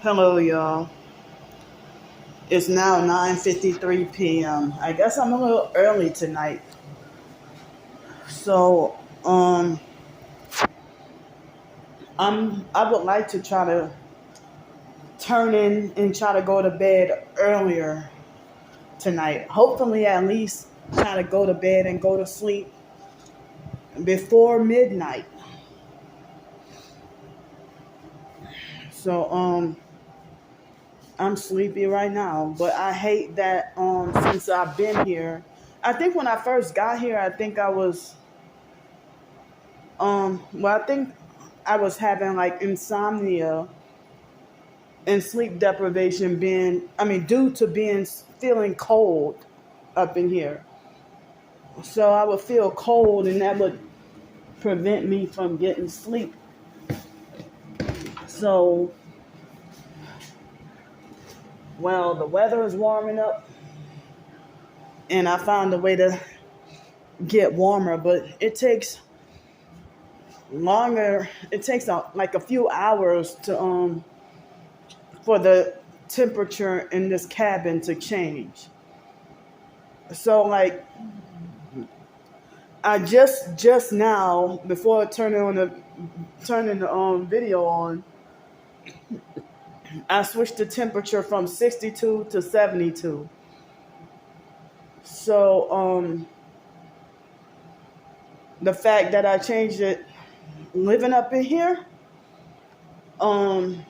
Hello, y'all. It's now 9:53 p.m. I guess I'm a little early tonight. So, I would like to try to turn in and try to go to bed earlier tonight. Hopefully, at least try to go to bed and go to sleep before midnight. So, I'm sleepy right now, but I hate that since I've been here. I think when I first got here, I think I was I think I was having like insomnia and sleep deprivation due to being feeling cold up in here. So I would feel cold and that would prevent me from getting sleep. So, well, the weather is warming up and I found a way to get warmer, but it takes longer. It takes like a few hours to for the temperature in this cabin to change. So like I just now before turning the video on, I switched the temperature from 62 to 72. So the fact that I changed it living up in here, um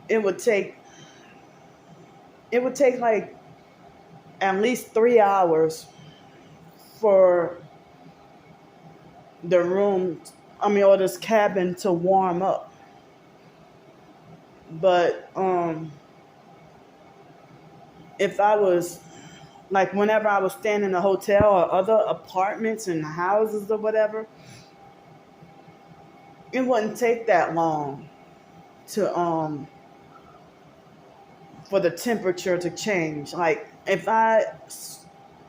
it would take like at least 3 hours for the room, or this cabin to warm up. But if I was like whenever I was staying in a hotel or other apartments and houses or whatever, it wouldn't take that long to for the temperature to change. Like if I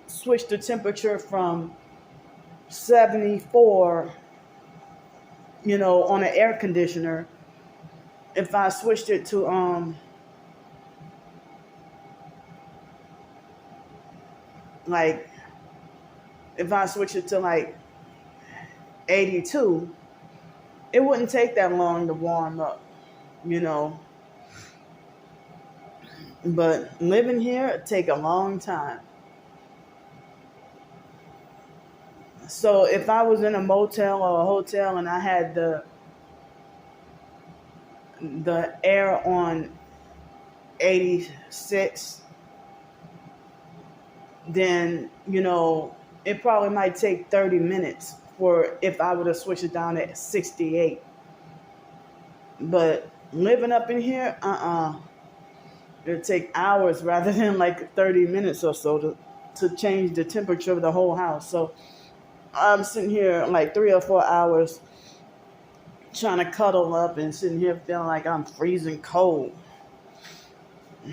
switch the temperature from 74, on an air conditioner, if I switched it to like if I switch it to like 82, it wouldn't take that long to warm up, you know. But living here it take a long time. So if I was in a motel or a hotel and I had the air on 86, then it probably might take 30 minutes for if I were to switch it down to 68. But living up in here, it'd take hours rather than like 30 minutes or so to change the temperature of the whole house. So I'm sitting here like 3 or 4 hours trying to cuddle up and sitting here feeling like I'm freezing cold.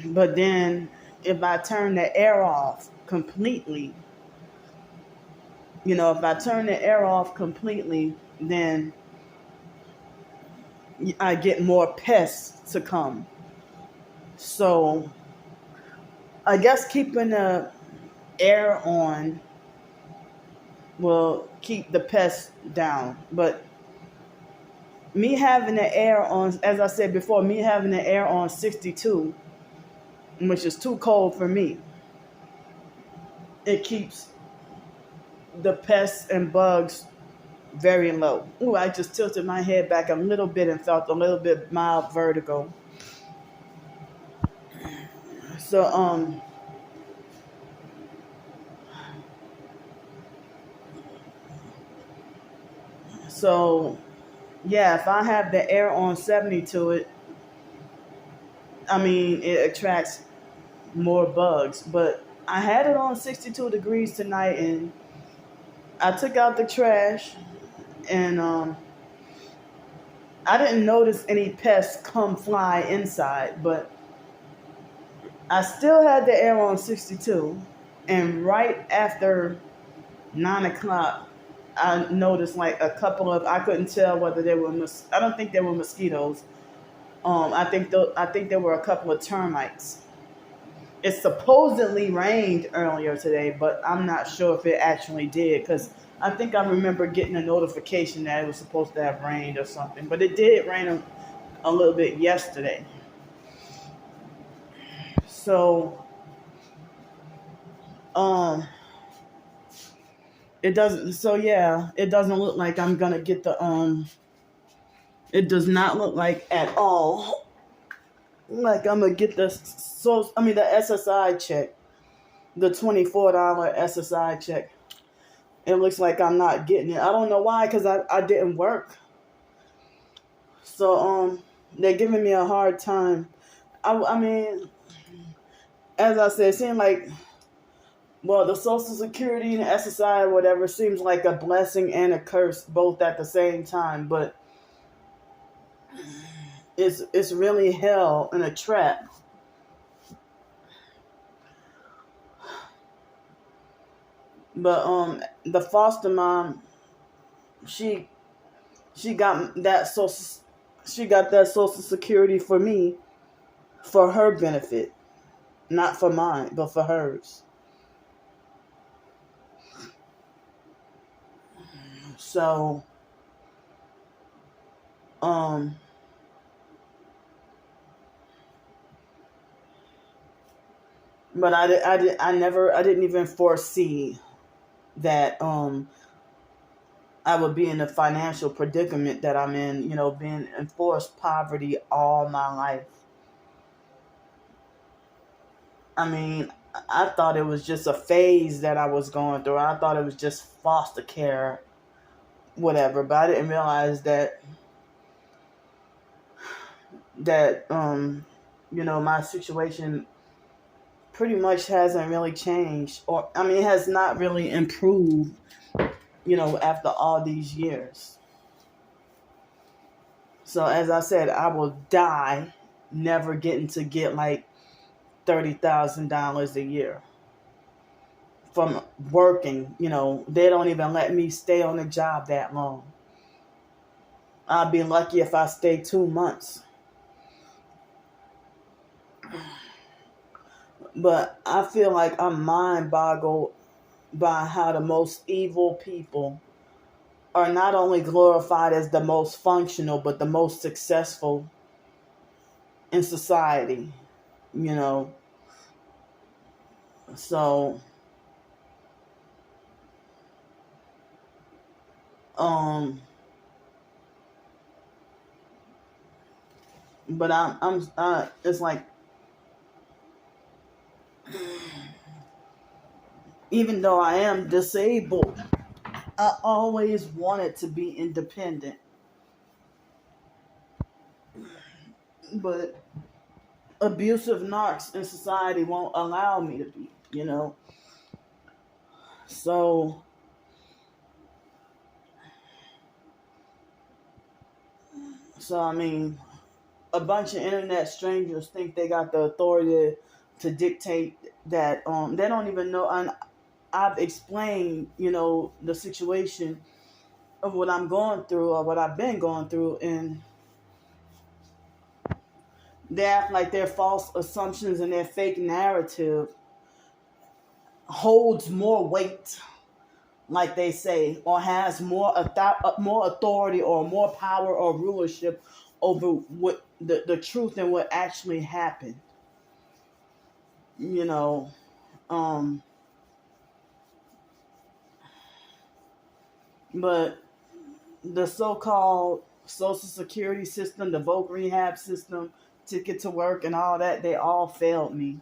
But then if I turn the air off completely, then I get more pests to come. So I guess keeping the air on will keep the pests down. But me having the air on, as I said before, me having the air on 62, which is too cold for me, it keeps the pests and bugs very low. Ooh, I just tilted my head back a little bit and felt a little bit mild vertigo. So so yeah, if I have the air on 72, it attracts more bugs. But I had it on 62 degrees tonight, and I took out the trash, and I didn't notice any pests come fly inside, but I still had the air on 62, and right after 9 o'clock, I noticed like a couple of, I couldn't tell whether they were, I don't think they were mosquitoes, I think there were a couple of termites. It supposedly rained earlier today, but I'm not sure if it actually did because I think I remember getting a notification that it was supposed to have rained or something. But it did rain a little bit yesterday. So um, it doesn't. So yeah, it doesn't look like I'm gonna get the. It does not look like at all like I'm gonna get the the SSI check, the $24 SSI check. It looks like I'm not getting it. I don't know why, because I didn't work. So they're giving me a hard time. I mean, as I said, it seemed like, well, the Social Security and SSI or whatever seems like a blessing and a curse both at the same time, but it's really hell and a trap. But the foster mom, she she got that social security for me, for her benefit, not for mine, but for hers. So um but I didn't even foresee that I would be in the financial predicament that I'm in, being in forced poverty all my life. I mean, I thought it was just a phase that I was going through. I thought it was just foster care, whatever, but I didn't realize that my situation pretty much hasn't really changed, or I mean, it has not really improved, after all these years. So as I said, I will die never getting to get like $30,000 a year from working. They don't even let me stay on the job that long. I'll be lucky if I stay 2 months. But I feel like I'm mind boggled by how the most evil people are not only glorified as the most functional, but the most successful in society, you know. So, um, but it's like, even though I am disabled, I always wanted to be independent. But abusive narcs in society won't allow me to be. So, I mean, a bunch of internet strangers think they got the authority to dictate that. They don't even know. And I've explained, the situation of what I'm going through or what I've been going through, and they act like their false assumptions and their fake narrative holds more weight, like they say, or has more authority or more power or rulership over what the truth and what actually happened. You know, um, but the so-called Social Security system, the voc rehab system, ticket to work, and all that, they all failed me.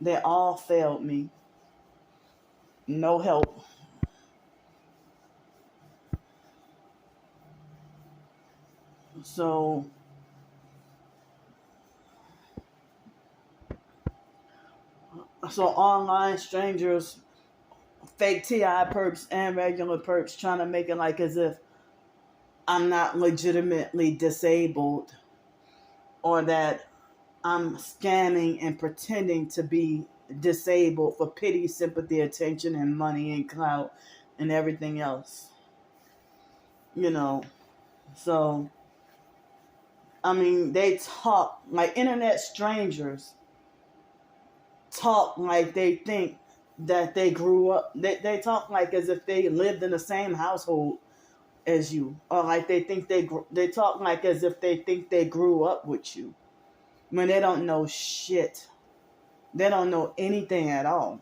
They all failed me. No help. So, online strangers, fake TI perps and regular perps, trying to make it like as if I'm not legitimately disabled, or that I'm scamming and pretending to be disabled for pity, sympathy, attention, and money and clout and everything else. You know, so I mean, they talk like internet strangers talk like they think that they grew up. They talk like as if they lived in the same household as you, or like they think they talk like as if they think they grew up with you when they don't know shit. They don't know anything at all.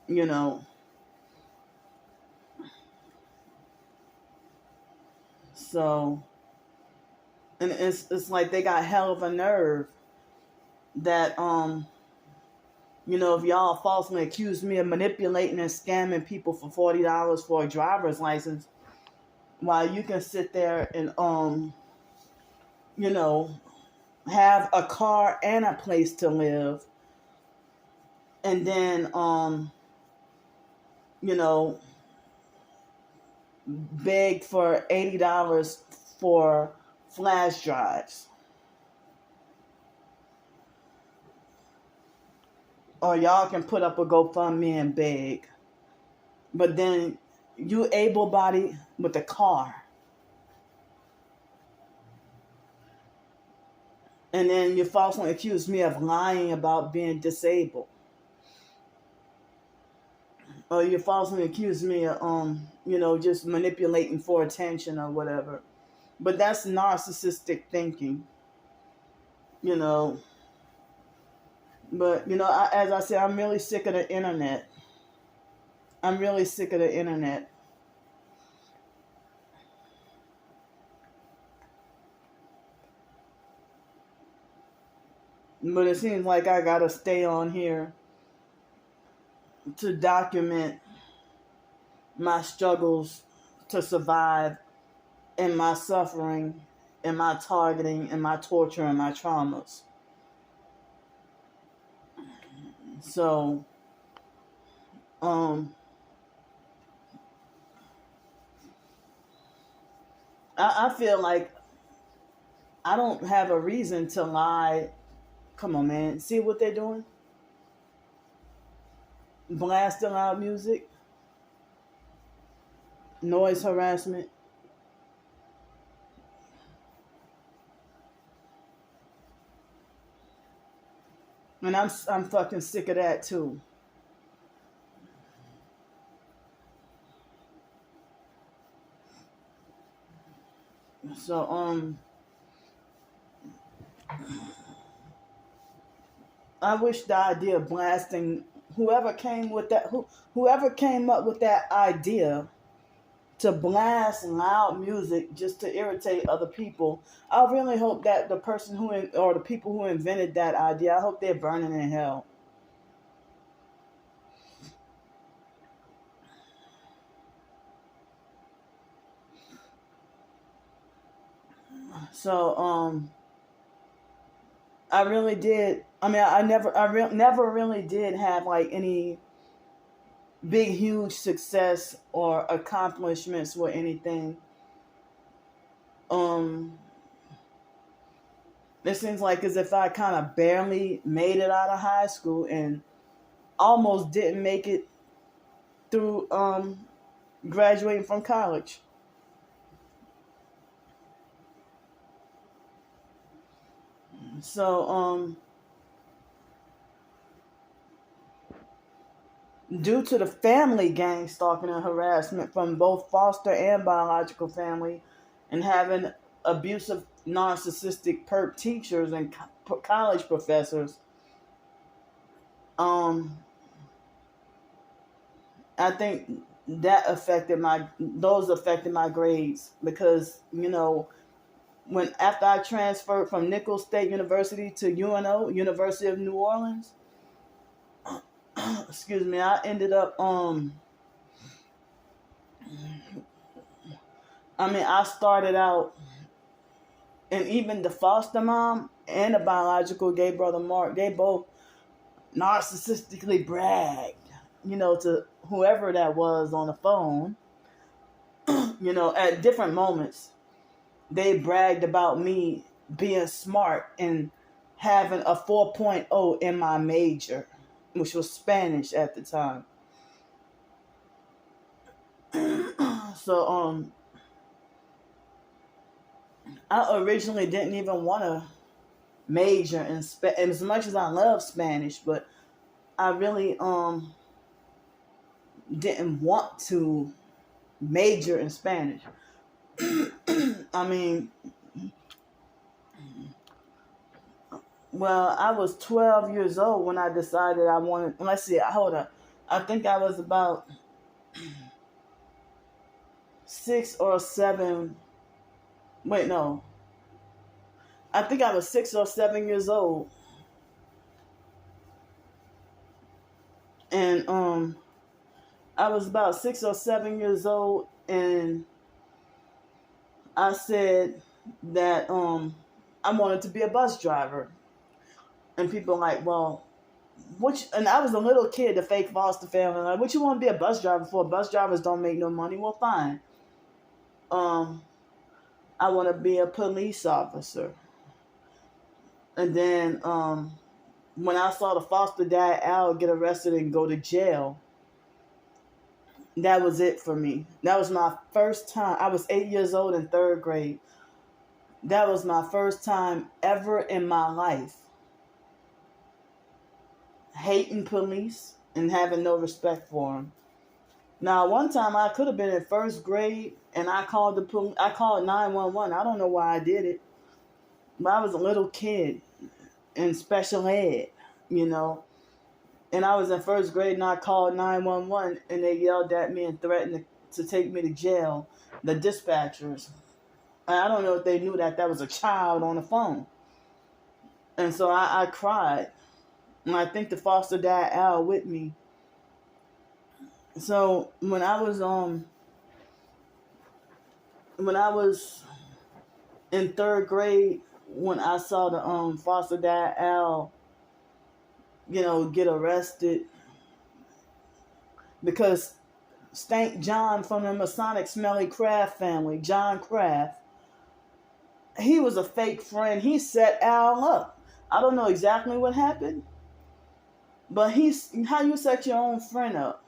You know. So, and it's like they got hell of a nerve that if y'all falsely accuse me of manipulating and scamming people for $40 for a driver's license, while you can sit there and you know, have a car and a place to live, and then you know, beg for $80 for flash drives. Or y'all can put up a GoFundMe and beg. But then you able-bodied with a car. And then you falsely accuse me of lying about being disabled. Or you falsely accuse me of, just manipulating for attention or whatever. But that's narcissistic thinking, you know. But, as I said, I'm really sick of the internet. I'm really sick of the internet. But it seems like I gotta stay on here to document my struggles to survive, and my suffering, and my targeting, and my torture, and my traumas. So, I feel like I don't have a reason to lie. Come on, man. See what they're doing? Blasting loud music, noise harassment. And I'm fucking sick of that too. So I wish the idea of blasting whoever came up with that idea to blast loud music just to irritate other people. I really hope that the person or the people who invented that idea, I hope they're burning in hell. So I really did. I mean, never really did have like any big, huge success or accomplishments with anything. It seems like as if I kind of barely made it out of high school and almost didn't make it through graduating from college. So due to the family gang stalking and harassment from both foster and biological family, and having abusive, narcissistic perp teachers and college professors, I think those affected my grades, because when after I transferred from Nicholls State University to UNO, University of New Orleans, excuse me, I ended up I started out, and even the foster mom and the biological gay brother Mark, they both narcissistically bragged, to whoever that was on the phone, at different moments. They bragged about me being smart and having a 4.0 in my major, which was Spanish at the time. So I originally didn't even want to major in as much as I love Spanish, but I really didn't want to major in Spanish. I mean, well, I was 12 years old when I decided I wanted. Let's see, hold up. I think I was about 6 or 7. Wait, no. I think I was 6 or 7 years old, and I was about 6 or 7 years old, and I said that I wanted to be a bus driver, and people were like, well, which, and I was a little kid, the fake foster family, like, what you want to be a bus driver for? Bus drivers don't make no money. Well, fine. I want to be a police officer. And then when I saw the foster dad Al get arrested and go to jail, that was it for me. That was my first time. I was 8 years old in third grade. That was my first time ever in my life hating police and having no respect for them. Now, one time I could have been in first grade and I called the police. I called 911. I don't know why I did it, but I was a little kid in special ed, you know. And I was in first grade and I called 911 and they yelled at me and threatened to take me to jail, the dispatchers. And I don't know if they knew that was a child on the phone. And so I cried. And I think the foster dad Al with me. So when I was in third grade, when I saw the foster dad Al, you know, get arrested because Stank John from the Masonic Smelly Craft family, John Craft, he was a fake friend. He set Al up. I don't know exactly what happened, but how you set your own friend up.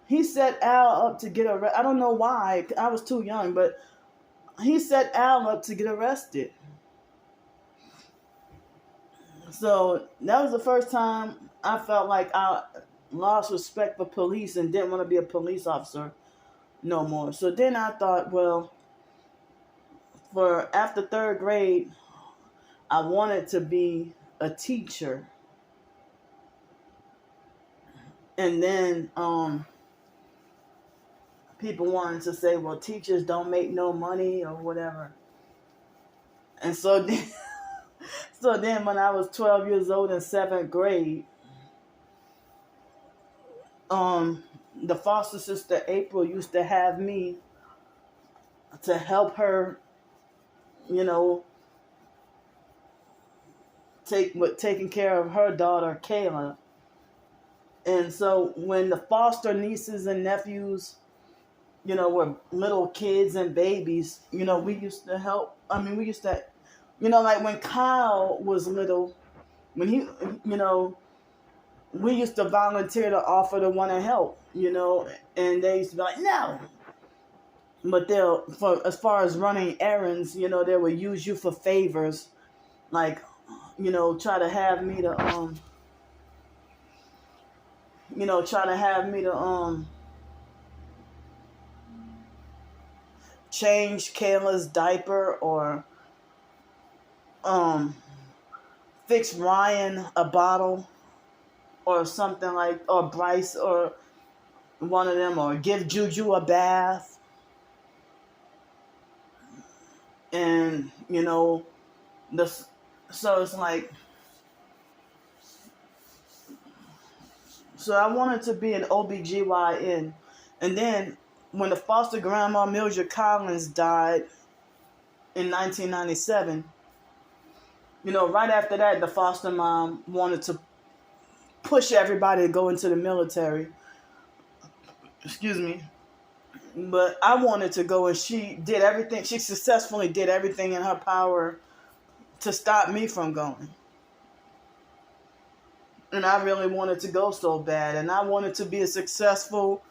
He set Al up to get arrested. I don't know why. I was too young, but he set Al up to get arrested. So that was the first time I felt like I lost respect for police and didn't want to be a police officer no more. So then I thought, well, after third grade, I wanted to be a teacher. And then people wanted to say, well, teachers don't make no money or whatever. And so then when I was 12 years old in 7th grade, the foster sister April used to have me to help her, you know, taking care of her daughter Kayla. And so when the foster nieces and nephews, you know, were little kids and babies, you know, we used to help. I mean, we used to, you know, like when Kyle was little, when he, you know, we used to volunteer to offer to want to help, you know, and they used to be like, no. But as far as running errands, you know, they would use you for favors, like, you know, try to have me to change Kayla's diaper or fix Ryan a bottle or something like, or Bryce or one of them, or give Juju a bath. And, you know, so it's like, so I wanted to be an OBGYN. And then when the foster grandma Mildred Collins died in 1997, you know, right after that, the foster mom wanted to push everybody to go into the military. Excuse me. But I wanted to go, and she did everything. She successfully did everything in her power to stop me from going. And I really wanted to go so bad. And I wanted to be a successful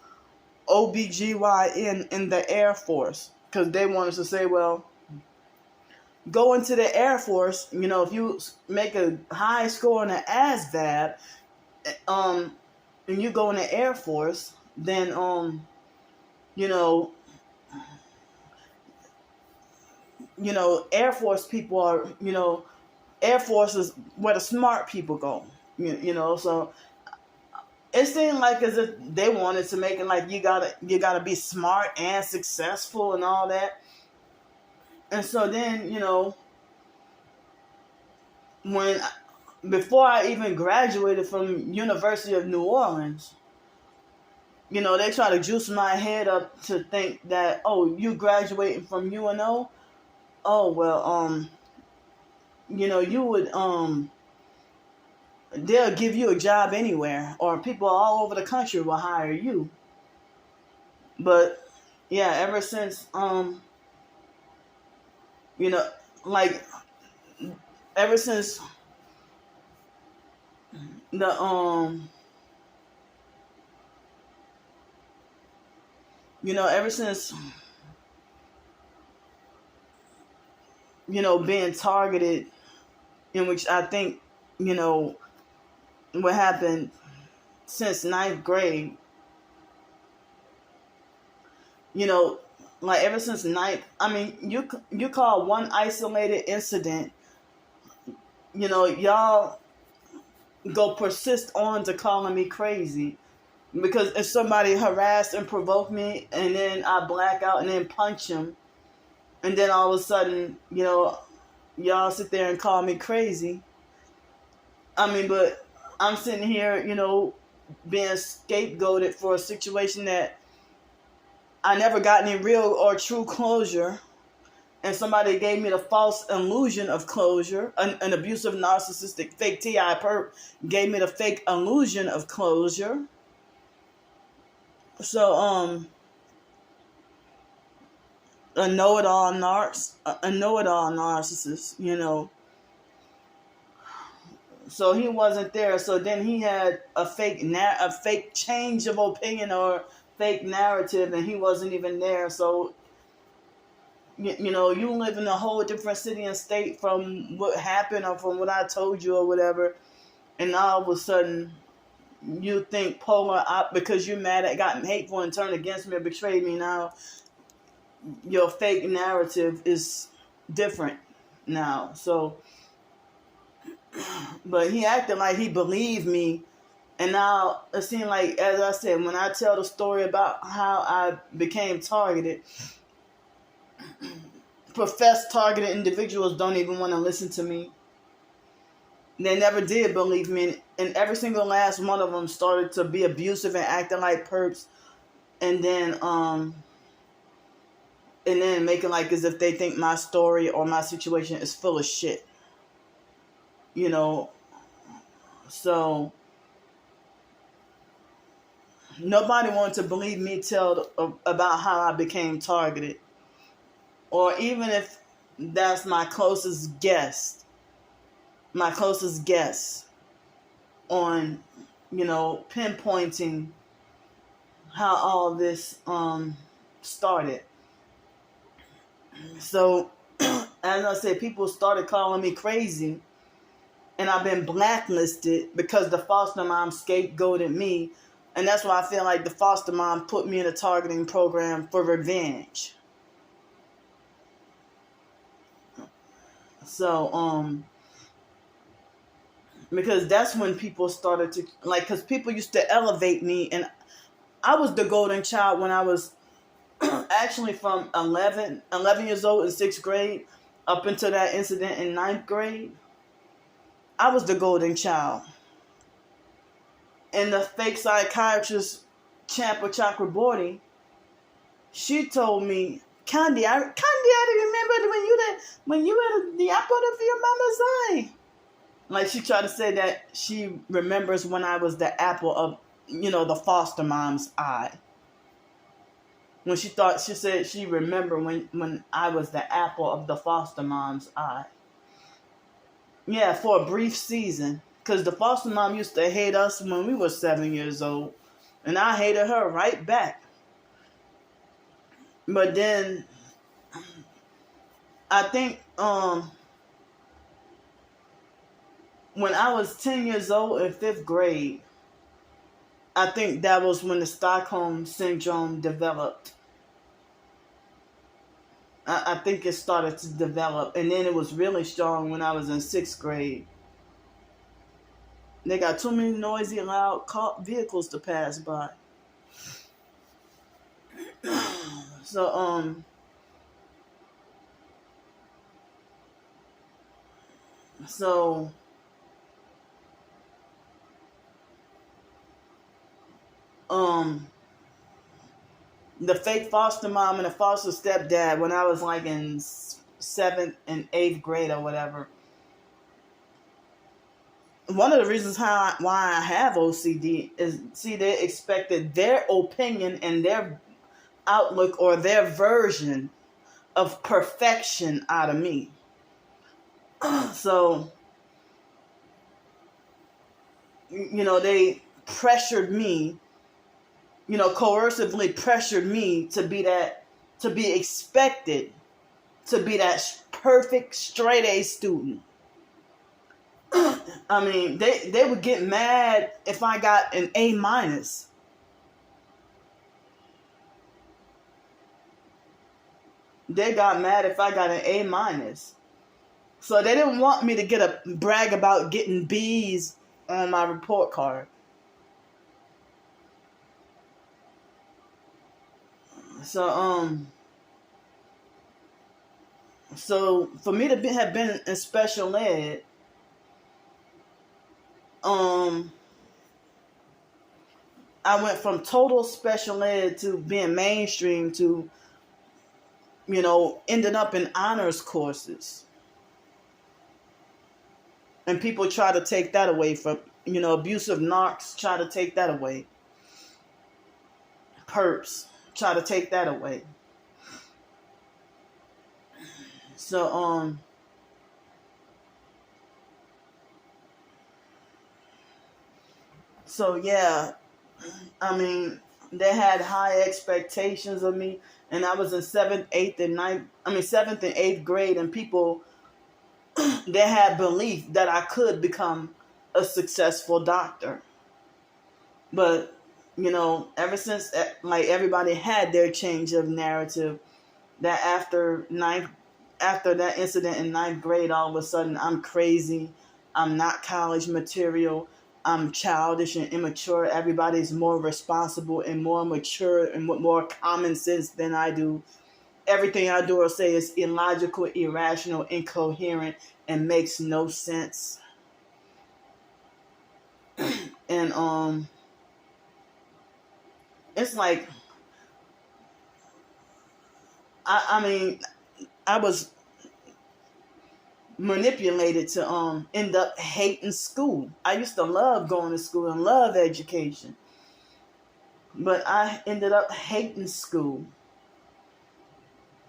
OBGYN in the Air Force. Because they wanted to say, well, go into the Air Force, if you make a high score on the ASVAB, and you go in the Air Force, then, Air Force people are, Air Force is where the smart people go, so it seemed like as if they wanted to make it like you gotta be smart and successful and all that. And so then, when before I even graduated from University of New Orleans, they try to juice my head up to think that, oh, you graduating from UNO? Oh, well, you would, they'll give you a job anywhere, or people all over the country will hire you. But yeah, ever since, like, ever since the, ever since, being targeted, in which I think, what happened since ninth grade, like ever since ninth, I mean, you call one isolated incident, y'all go persist on to calling me crazy. Because if somebody harassed and provoked me, and then I black out and then punch him, and then all of a sudden, y'all sit there and call me crazy. I mean, but I'm sitting here, being scapegoated for a situation that I never got any real or true closure. And somebody gave me the false illusion of closure. An abusive, narcissistic, fake T.I. perp gave me the fake illusion of closure. So, a know-it-all narcissist, So he wasn't there. So then he had a fake change of opinion or fake narrative, and he wasn't even there. So, you live in a whole different city and state from what happened or from what I told you or whatever, and all of a sudden you think polar because you're mad at, got hateful and turned against me or betrayed me. Now your fake narrative is different now. So, but he acted like he believed me, and now it seemed like, as I said, when I tell the story about how I became targeted, professed targeted individuals don't even want to listen to me. They never did believe me, and every single last one of them started to be abusive and acting like perps, and then making like as if they think my story or my situation is full of shit. So nobody wanted to believe me tell about how I became targeted, or even if that's my closest guess on, pinpointing how all this started. So, as I said, people started calling me crazy, and I've been blacklisted because the foster mom scapegoated me, and that's why I feel like the foster mom put me in a targeting program for revenge. So, because that's when people started to, like, because people used to elevate me, and I was the golden child when I was actually from 11 years old in 6th grade up until that incident in 9th grade. I was the golden child. And the fake psychiatrist, Champa Chakraborty, she told me, Candy, I remember when you were the apple of your mama's eye. Like, she tried to say that she remembers when I was the apple of, the foster mom's eye. When she said she remembered when I was the apple of the foster mom's eye. Yeah, for a brief season. Because the foster mom used to hate us when we were 7 years old. And I hated her right back. But then, I think um, when I was 10 years old in fifth grade, I think that was when the Stockholm syndrome developed. I think it started to develop, and then it was really strong when I was in sixth grade. They got too many noisy, loud vehicles to pass by. So, so, um, the fake foster mom and the foster stepdad, when I was like in seventh and eighth grade or whatever, one of the reasons why I have OCD is, see, they expected their opinion and their outlook or their version of perfection out of me. So, they pressured me, coercively pressured me to be expected to be that perfect straight A student. I mean, they would get mad if I got an A minus. They got mad if I got an A minus. So they didn't want me to brag about getting B's on my report card. So for me to have been in special ed, I went from total special ed to being mainstream to, ended up in honors courses. And people try to take that away from, abusive narcs try to take that away. Perps try to take that away. So, yeah, I mean, they had high expectations of me, and I was in seventh and eighth grade, and people, they had belief that I could become a successful doctor. But, ever since, like, everybody had their change of narrative, that after that incident in ninth grade, all of a sudden I'm crazy, I'm not college material, I'm childish and immature. Everybody's more responsible and more mature and with more common sense than I do. Everything I do or say is illogical, irrational, incoherent, and makes no sense. And it's like, I mean, I was manipulated to end up hating school. I used to love going to school and love education, but I ended up hating school.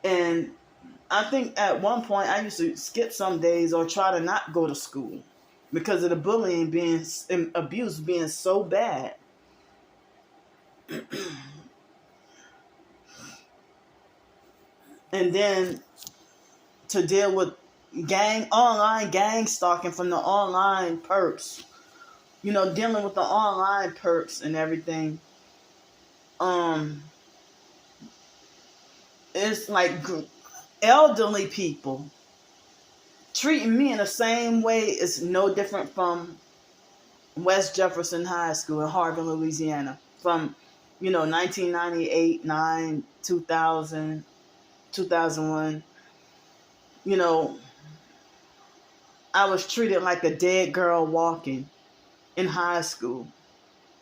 And I think at one point I used to skip some days or try to not go to school because of the bullying and abuse being so bad. And then to deal with online gang stalking from the online perps, dealing with the online perps and everything. It's like elderly people treating me in the same way is no different from West Jefferson High School in Harvey, Louisiana, from 1998, 9, 2000, 2001. I was treated like a dead girl walking in high school.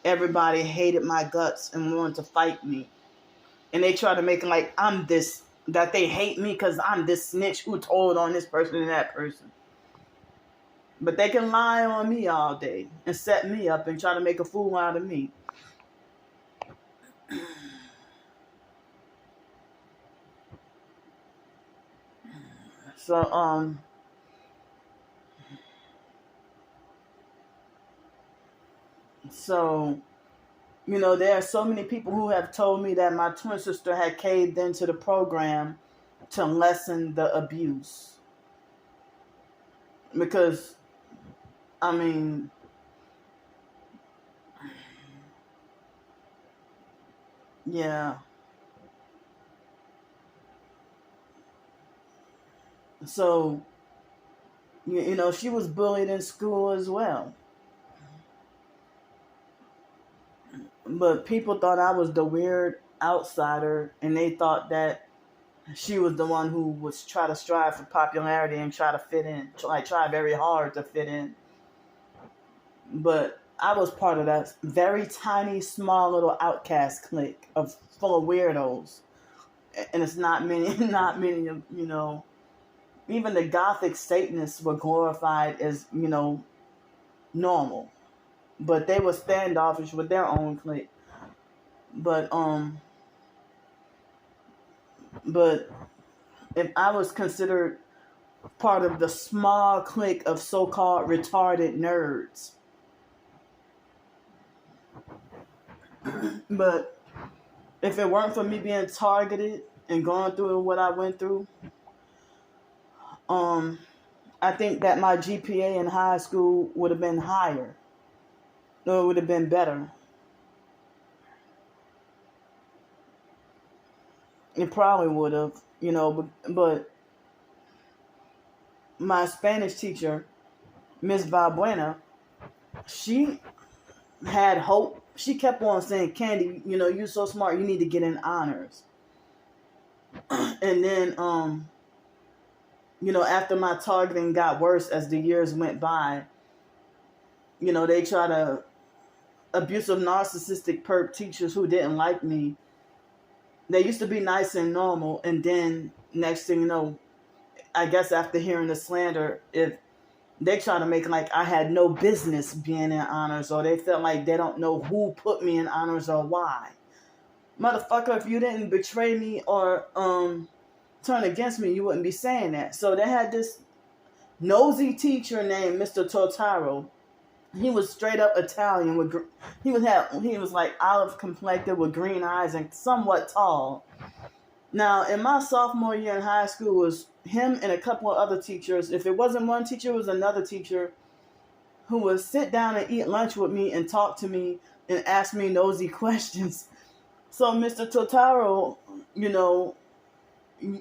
Everybody hated my guts and wanted to fight me. And they try to make it like I'm this, that they hate me because I'm this snitch who told on this person and that person. But they can lie on me all day and set me up and try to make a fool out of me. So, there are so many people who have told me that my twin sister had caved into the program to lessen the abuse. because I mean, yeah. So you know, she was bullied in school as well. But people thought I was the weird outsider, and they thought that she was the one who was try to strive for popularity and try to fit in, like try very hard to fit in. But I was part of that very tiny, small little outcast clique of full of weirdos, and it's not many, not many of you know. Even the Gothic Satanists were glorified as normal, but they were standoffish with their own clique. But but if I was considered part of the small clique of so-called retarded nerds. But if it weren't for me being targeted and going through what I went through, um, I think that my GPA in high school would have been higher. Or it would have been better. It probably would have, but my Spanish teacher, Miss Valbuena, she had hope. She kept on saying, Candy, you're so smart, you need to get in honors. And then, after my targeting got worse as the years went by, they try to abusive, narcissistic perp teachers who didn't like me. They used to be nice and normal, and then next thing you know, I guess after hearing the slander, if they try to make like I had no business being in honors, or they felt like they don't know who put me in honors or why. Motherfucker, if you didn't betray me or turn against me, you wouldn't be saying that. So they had this nosy teacher named Mr. Totaro. He was straight up Italian he was like olive complected with green eyes and somewhat tall. Now, in my sophomore year in high school, was him and a couple of other teachers. If it wasn't one teacher, it was another teacher who would sit down and eat lunch with me and talk to me and ask me nosy questions. So Mr. Totaro,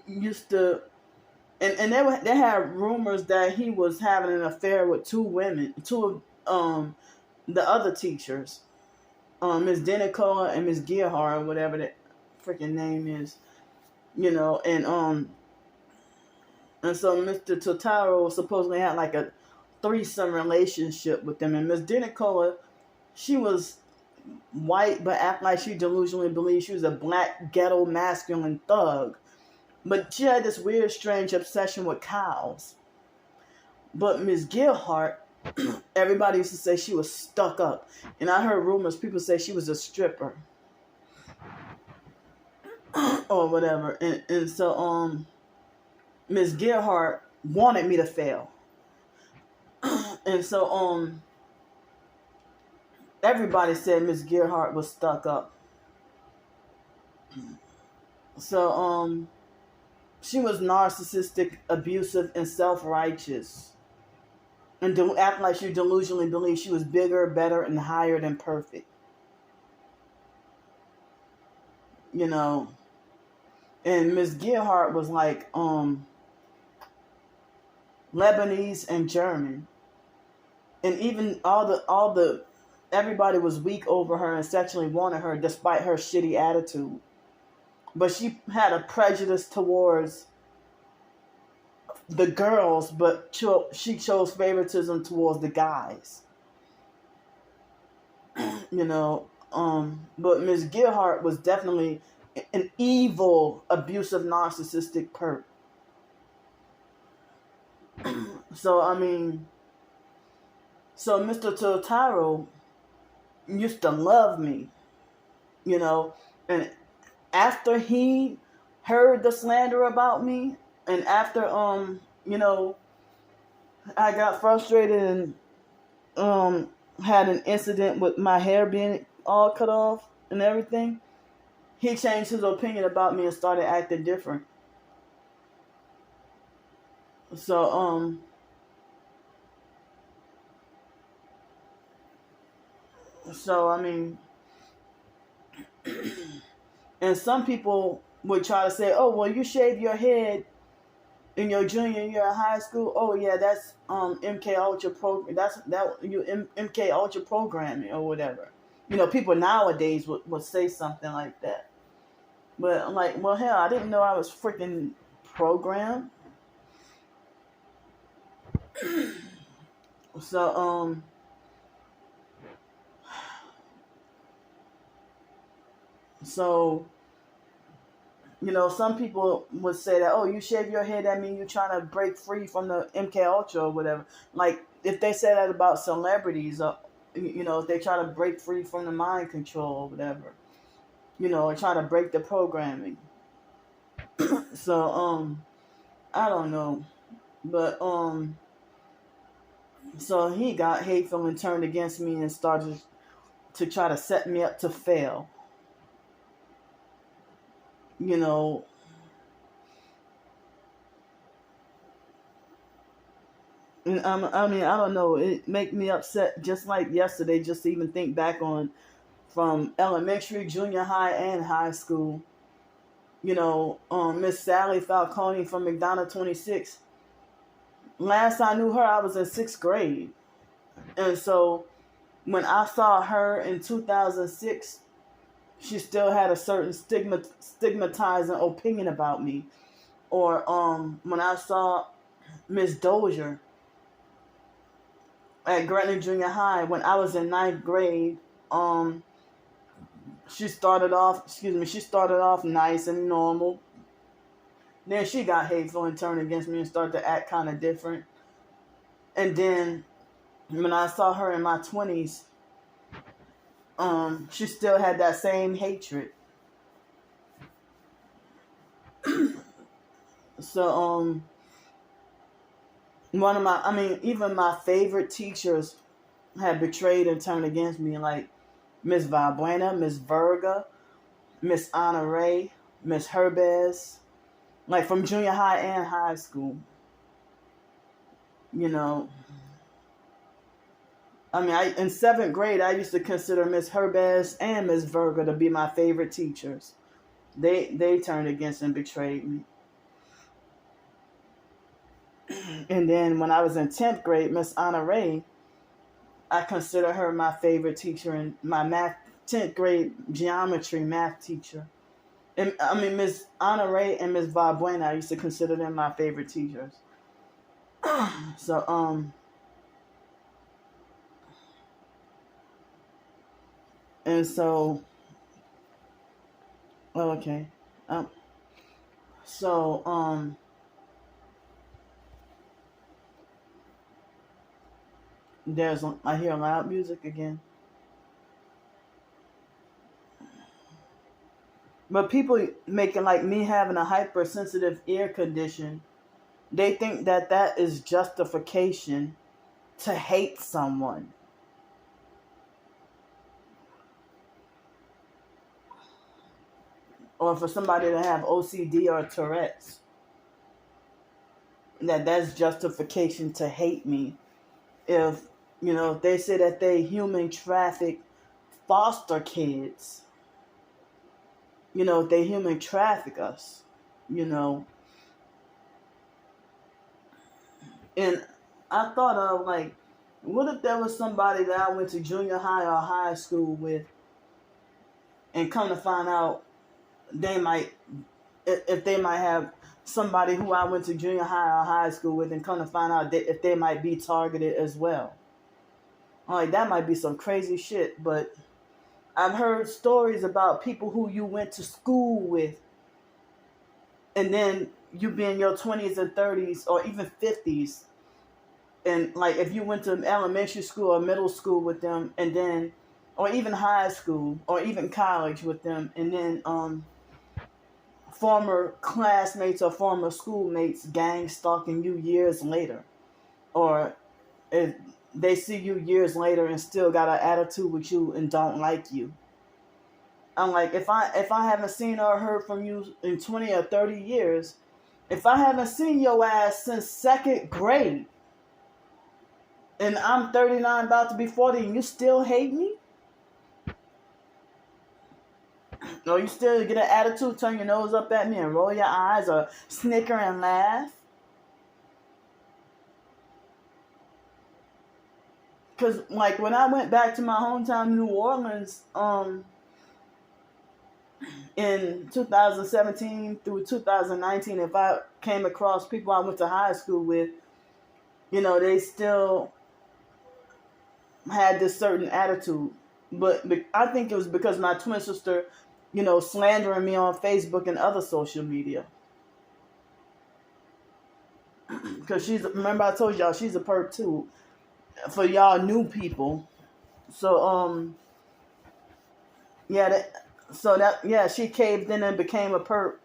used to, and they had rumors that he was having an affair with two of the other teachers, Miss Denicola and Miss Gearhart, or whatever that freaking name is. And so Mr. Totaro supposedly had like a threesome relationship with them. And Miss Denicola, she was white, but act like she delusionally believed she was a black ghetto masculine thug. But she had this weird, strange obsession with cows. But Miss Gearhart, everybody used to say she was stuck up. And I heard rumors, people say she was a stripper. Or whatever. And so Miss Gearhart wanted me to fail. And so everybody said Miss Gearhart was stuck up. So she was narcissistic, abusive, and self-righteous. And act like she delusionally believed she was bigger, better, and higher than perfect. And Miss Gearhart was like Lebanese and German, and even all the everybody was weak over her and sexually wanted her despite her shitty attitude. But she had a prejudice towards the girls, but she chose favoritism towards the guys. But Miss Gearhart was definitely an evil, abusive, narcissistic perp. So Mr. Totaro used to love me, and after he heard the slander about me, and after I got frustrated and had an incident with my hair being all cut off and everything, he changed his opinion about me and started acting different. So So I mean, and some people would try to say, "Oh, well, you shave your head in your junior year of high school. Oh yeah, that's MK Ultra program. MK Ultra programming or whatever." People nowadays would say something like that. But I'm like, well, hell, I didn't know I was freaking programmed. So so some people would say that, oh, you shave your head, that means you're trying to break free from the MK Ultra or whatever. Like if they say that about celebrities, if they try to break free from the mind control or whatever, or try to break the programming. So I don't know, but so he got hateful and turned against me and started to try to set me up to fail. You know, and I mean, I don't know. It make me upset just like yesterday, just to even think back on from elementary, junior high, and high school. Miss Sally Falcone from McDonough 26. Last I knew her, I was in 6th grade. And so when I saw her in 2006, she still had a certain stigmatizing opinion about me. Or when I saw Miss Dozier at Gretna Junior High when I was in 9th grade, she started off nice and normal. Then she got hateful and turned against me and started to act kind of different. And then when I saw her in my 20s, she still had that same hatred. So even my favorite teachers had betrayed and turned against me, like Miss Valbuena, Miss Verga, Miss Honore, Miss Herbez, like from junior high and high school. In 7th grade, I used to consider Miss Herbez and Miss Verga to be my favorite teachers. They turned against and betrayed me. And then when I was in 10th grade, Miss Honore, I consider her my favorite teacher and my 10th grade geometry math teacher. And Miss Honore and Miss Valbuena, I used to consider them my favorite teachers. So and so okay. So I hear loud music again. But people making like me having a hypersensitive ear condition, they think that is justification to hate someone. Or for somebody to have OCD or Tourette's. That's justification to hate me. If they say that they human traffic foster kids, they human traffic us, and I thought of like, what if there was somebody that I went to junior high or high school with, and come to find out if they might have somebody who I went to junior high or high school with, and come to find out if they might be targeted as well. Like, that might be some crazy shit, but I've heard stories about people who you went to school with, and then you be in your 20s and 30s or even 50s, and like if you went to elementary school or middle school with them, and then, or even high school or even college with them, and then former classmates or former schoolmates gang stalking you years later, or if they see you years later and still got an attitude with you and don't like you. I'm like, if I haven't seen or heard from you in 20 or 30 years, if I haven't seen your ass since 2nd grade, and I'm 39 about to be 40 and you still hate me, Or you still get an attitude, turn your nose up at me and roll your eyes or snicker and laugh? Because, like, when I went back to my hometown, New Orleans, in 2017 through 2019, if I came across people I went to high school with, they still had this certain attitude. But I think it was because my twin sister, slandering me on Facebook and other social media. Because remember I told y'all, she's a perp too. For y'all new people. So, she caved in and became a perp.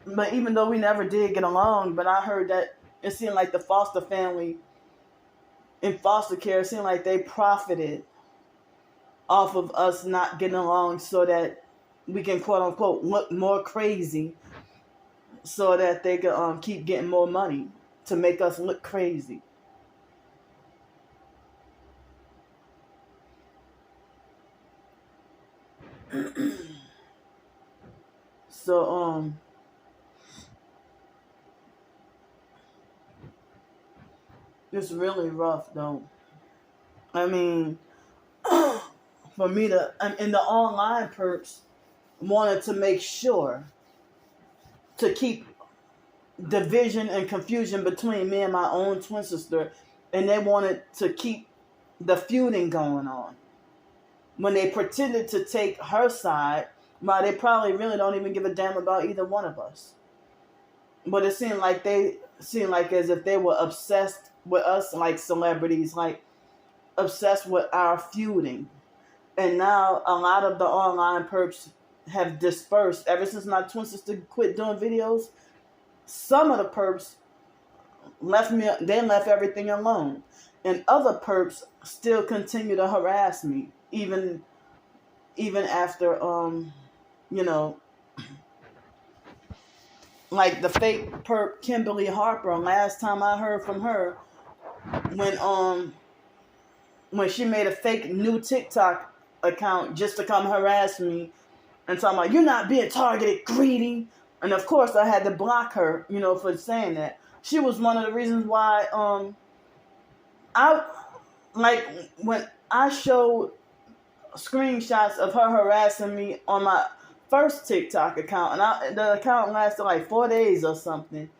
But even though we never did get along, but I heard that it seemed like the foster family in foster care, it seemed like they profited off of us not getting along so that we can, quote unquote, look more crazy so that they can keep getting more money to make us look crazy. So, it's really rough, though. I mean, for me and the online perps wanted to make sure to keep division and confusion between me and my own twin sister, and they wanted to keep the feuding going on. When they pretended to take her side, while they probably really don't even give a damn about either one of us. But it seemed like as if they were obsessed with us like celebrities, like obsessed with our feuding. And now a lot of the online perps have dispersed. Ever since my twin sister quit doing videos, some of the perps left everything alone. And other perps still continue to harass me, even after, like the fake perp Kimberly Harper. Last time I heard from her, when she made a fake new TikTok account just to come harass me and talking about, you're not being targeted, greedy. And of course I had to block her, for saying that. She was one of the reasons why when I showed screenshots of her harassing me on my first TikTok account, and the account lasted like 4 days or something,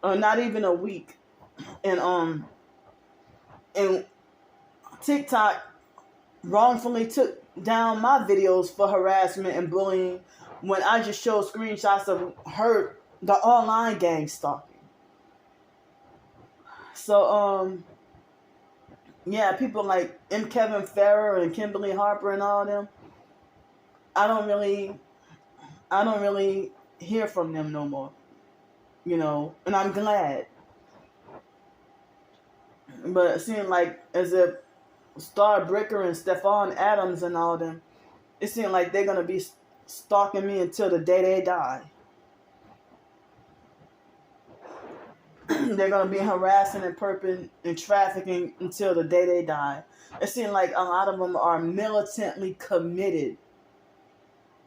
or not even a week, and TikTok wrongfully took down my videos for harassment and bullying when I just showed screenshots of the online gang stalking. So, people like M. Kevin Farrer and Kimberly Harper and all them, I don't really hear from them no more, and I'm glad. But it seemed like as if Star Bricker and Stephon Adams and all them, it seemed like they're going to be stalking me until the day they die. They're going to be harassing and perping and trafficking until the day they die. It seems like a lot of them are militantly committed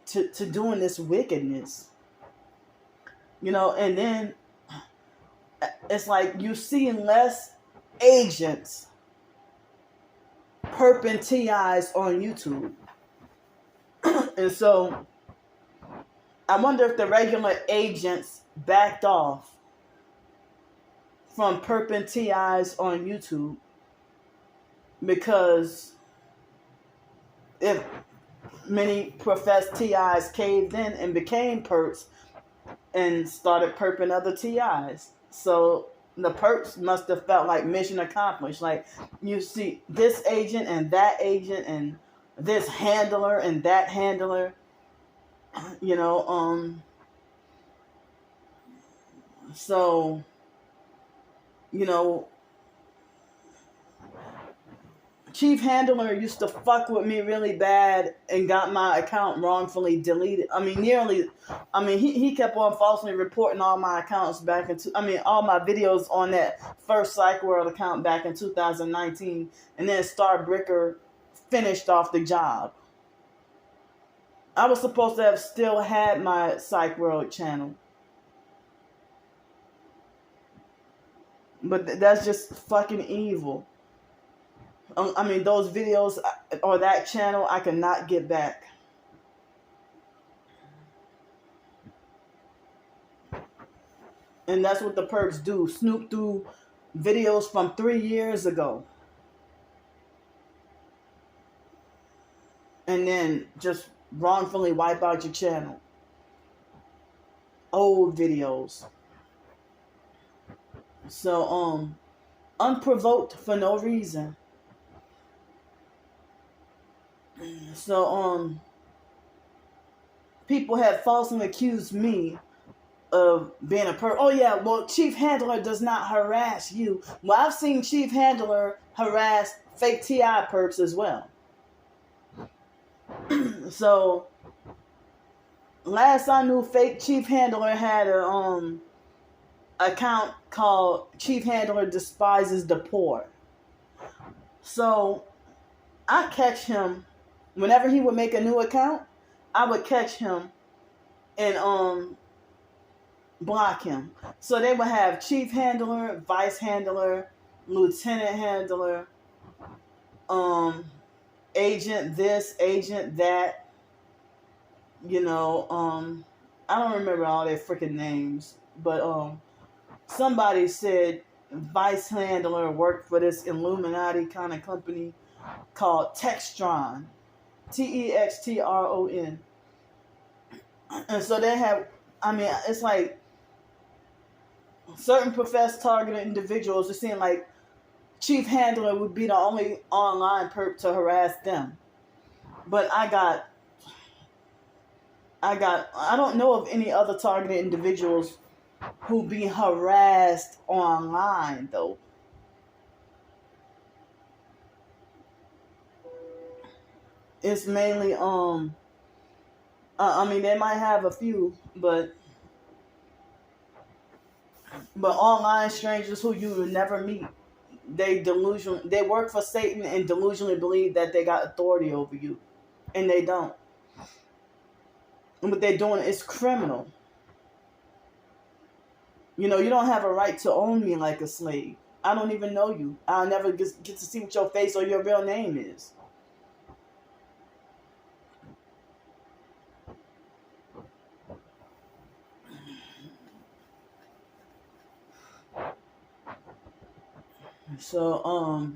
to doing this wickedness. And then it's like you see less agents perping TIs on YouTube. And so I wonder if the regular agents backed off from perping TIs on YouTube, because if many professed TIs caved in and became perps and started perping other TIs. So the perps must have felt like mission accomplished. Like, you see this agent and this handler and that handler, so, Chief Handler used to fuck with me really bad and got my account wrongfully deleted. He kept on falsely reporting all my accounts all my videos on that first PsychWorld account back in 2019. And then Star Bricker finished off the job. I was supposed to have still had my Psych World channel. But that's just fucking evil. I mean, those videos or that channel, I cannot get back. And that's what the perps do. Snoop through videos from 3 years ago. And then just wrongfully wipe out your channel. Old videos. So, unprovoked for no reason. So, people have falsely accused me of being a perp. Oh yeah, well, Chief Handler does not harass you. Well, I've seen Chief Handler harass fake TI perps as well. So, last I knew, fake Chief Handler had a account called Chief Handler Despises the Poor. So, I catch him whenever he would make a new account. I would catch him and block him. So they would have Chief Handler, Vice Handler, Lieutenant Handler, Agent this, Agent that. You know, I don't remember all their freaking names, but somebody said Vice Handler worked for this Illuminati kind of company called Textron, Textron. And so they have, I mean, it's like certain professed targeted individuals, it seemed like Chief Handler would be the only online perp to harass them. But I don't know of any other targeted individuals who be harassed online, though. It's mainly, I mean, they might have a few, but online strangers who you would never meet, they work for Satan and delusionally believe that they got authority over you, and they don't. And what they're doing is criminal. You know, you don't have a right to own me like a slave. I don't even know you. I'll never get to see what your face or your real name is. So,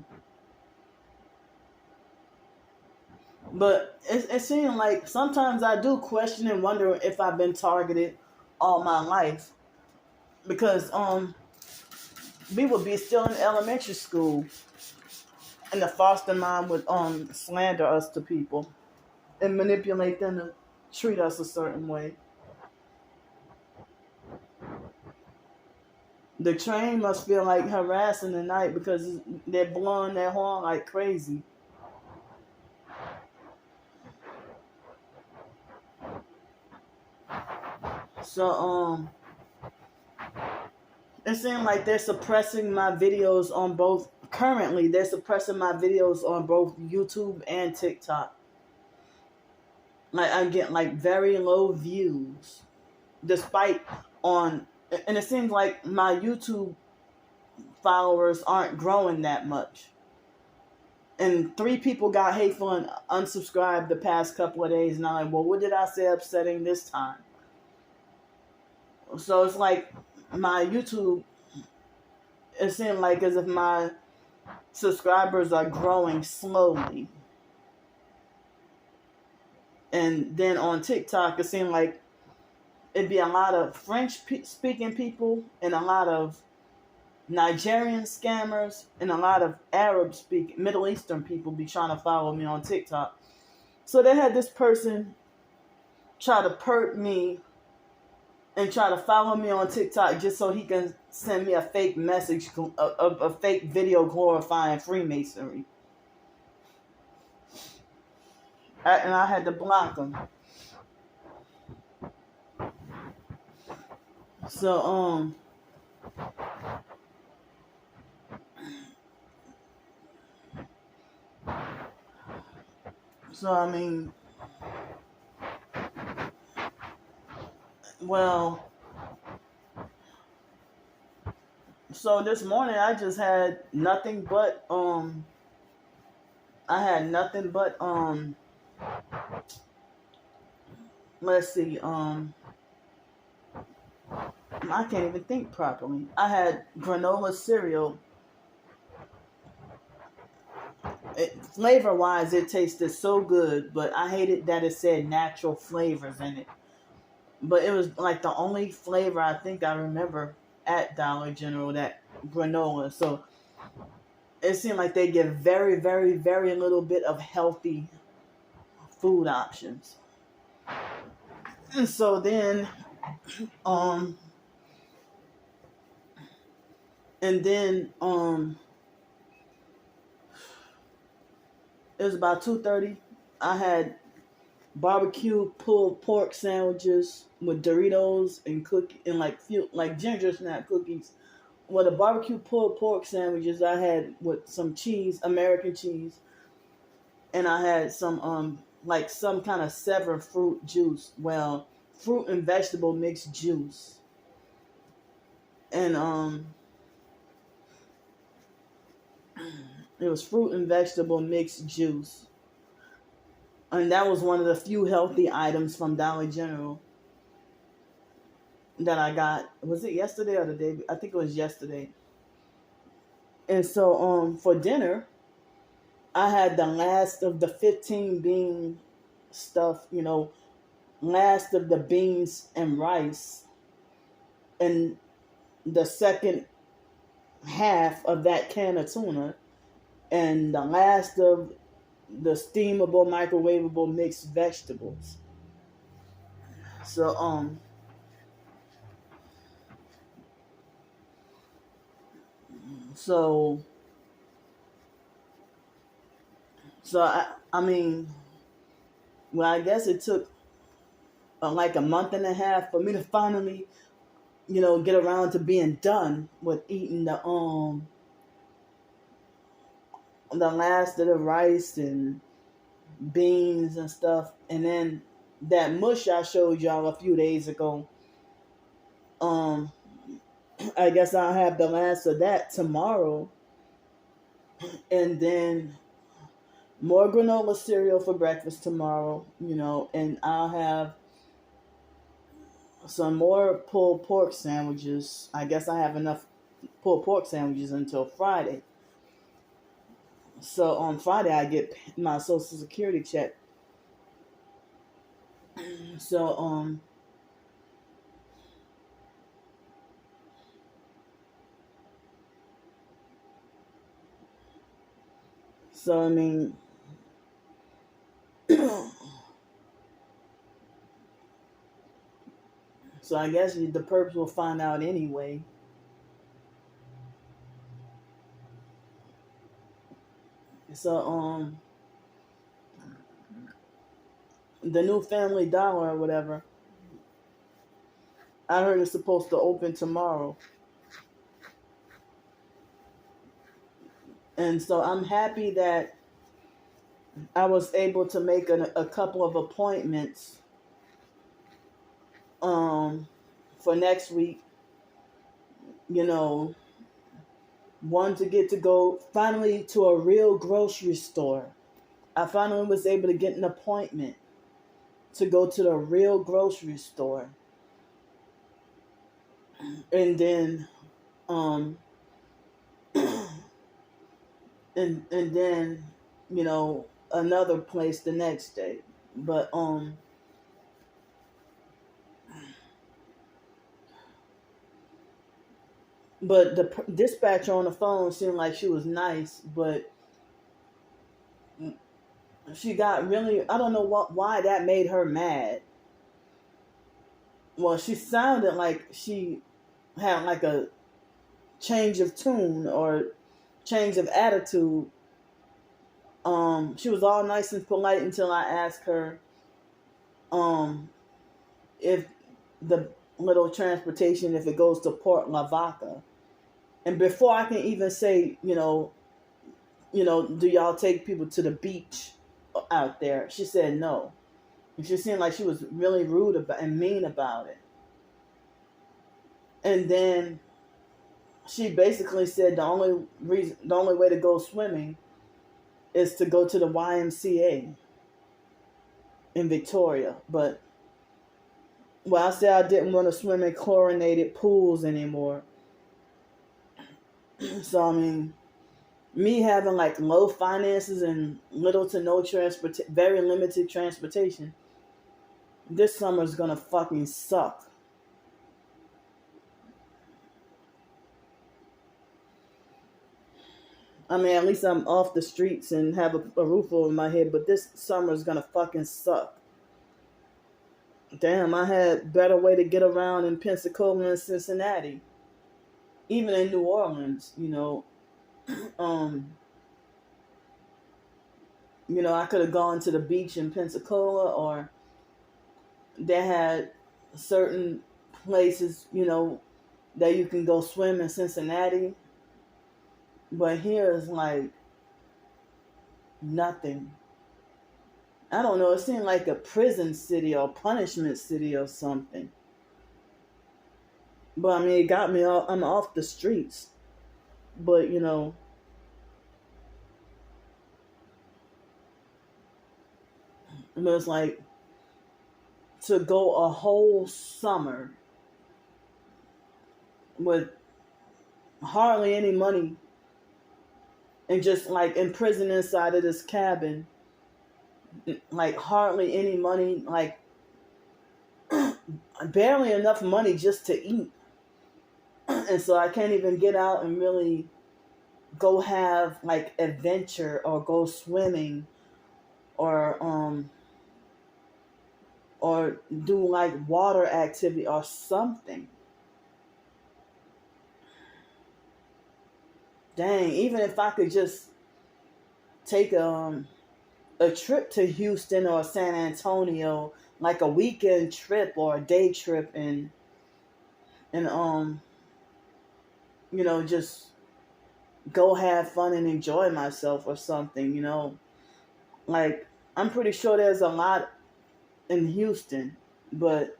but it seems like sometimes I do question and wonder if I've been targeted all my life. Because, we would be still in elementary school and the foster mom would, slander us to people and manipulate them to treat us a certain way. The train must feel like harassing the night because they're blowing their horn like crazy. So, it seems like they're suppressing my videos on both. Currently, they're suppressing my videos on both YouTube and TikTok. Like, I get like very low views, despite and it seems like my YouTube followers aren't growing that much. And 3 people got hateful and unsubscribed the past couple of days, and I'm like, well, what did I say upsetting this time? So it's like my YouTube, it seems like as if my subscribers are growing slowly. And then on TikTok, it seemed like it'd be a lot of French-speaking people and a lot of Nigerian scammers and a lot of Arab-speaking, Middle Eastern people be trying to follow me on TikTok. So they had this person try to perp me and try to follow me on TikTok just so he can send me a fake message, a fake video glorifying Freemasonry. And I had to block him. So, I mean, Well, so this morning I just had nothing but I had nothing but let's see, I can't even think properly. I had granola cereal. Flavor wise, it tasted so good, but I hated that it said natural flavors in it. But it was like the only flavor I think I remember at Dollar General, that granola. So it seemed like they give very, very, very little bit of healthy food options. And so then, um, and then it was about 2:30. I had barbecue pulled pork sandwiches with Doritos and like ginger snap cookies. Well, the barbecue pulled pork sandwiches I had with some cheese, American cheese, and I had some like some kind of severed fruit juice. Well, fruit and vegetable mixed juice, and it was fruit and vegetable mixed juice, and that was one of the few healthy items from Dollar General that I got. Was it yesterday or the day? I think it was yesterday. And so for dinner, I had the last of the 15 bean stuff, last of the beans and rice, and the second half of that can of tuna, and the last of the steamable, microwavable mixed vegetables. So so so I mean, well, I guess it took like a month and a half for me to finally, get around to being done with eating the last of the rice and beans and stuff, and then that mush I showed y'all a few days ago. Um, I guess I'll have the last of that tomorrow, and then more granola cereal for breakfast tomorrow. And I'll have some more pulled pork sandwiches. I guess I have enough pulled pork sandwiches until Friday. So on Friday I get my Social Security check. So so I mean, so I guess the perps will find out anyway. So the new Family Dollar or whatever, I heard it's supposed to open tomorrow. And so I'm happy that I was able to make a couple of appointments for next week. One to get to go finally to a real grocery store. I finally was able to get an appointment to go to the real grocery store. And then and then another place the next day. But the dispatcher on the phone seemed like she was nice, but she got really, I don't know why that made her mad. Well, she sounded like she had like a change of tune or change of attitude. She was all nice and polite until I asked her if the little transportation, if it goes to Port Lavaca. And before I can even say, do y'all take people to the beach out there? She said no. And she seemed like she was really rude and mean about it. And then she basically said the only way to go swimming is to go to the YMCA in Victoria. But well, I said I didn't want to swim in chlorinated pools anymore. So I mean, me having like low finances and little to no very limited transportation, this summer's gonna fucking suck. I mean, at least I'm off the streets and have a roof over my head, but this summer's gonna fucking suck. Damn, I had better way to get around in Pensacola and Cincinnati. Even in New Orleans, um, I could have gone to the beach in Pensacola, or they had certain places, that you can go swim in Cincinnati. But here is like nothing. I don't know. It seemed like a prison city or punishment city or something. But I mean, it got me off. I'm off the streets. But it was like to go a whole summer with hardly any money and just like imprisoned inside of this cabin, like hardly any money, like barely enough money just to eat. And so I can't even get out and really go have like adventure or go swimming or do like water activity or something. Dang, even if I could just take a trip to Houston or San Antonio, like a weekend trip or a day trip, and just go have fun and enjoy myself or something, like I'm pretty sure there's a lot in Houston, but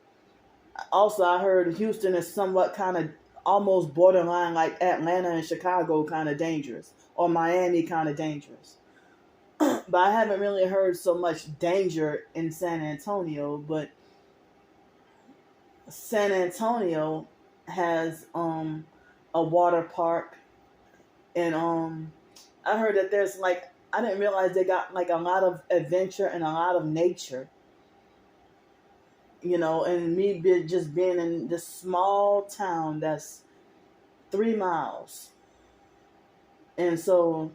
also I heard Houston is somewhat kind of almost borderline like Atlanta and Chicago kind of dangerous, or Miami kind of dangerous. But I haven't really heard so much danger in San Antonio. But San Antonio has a water park, and I heard that there's like, I didn't realize they got like a lot of adventure and a lot of nature. And just being in this small town that's 3 miles. And so,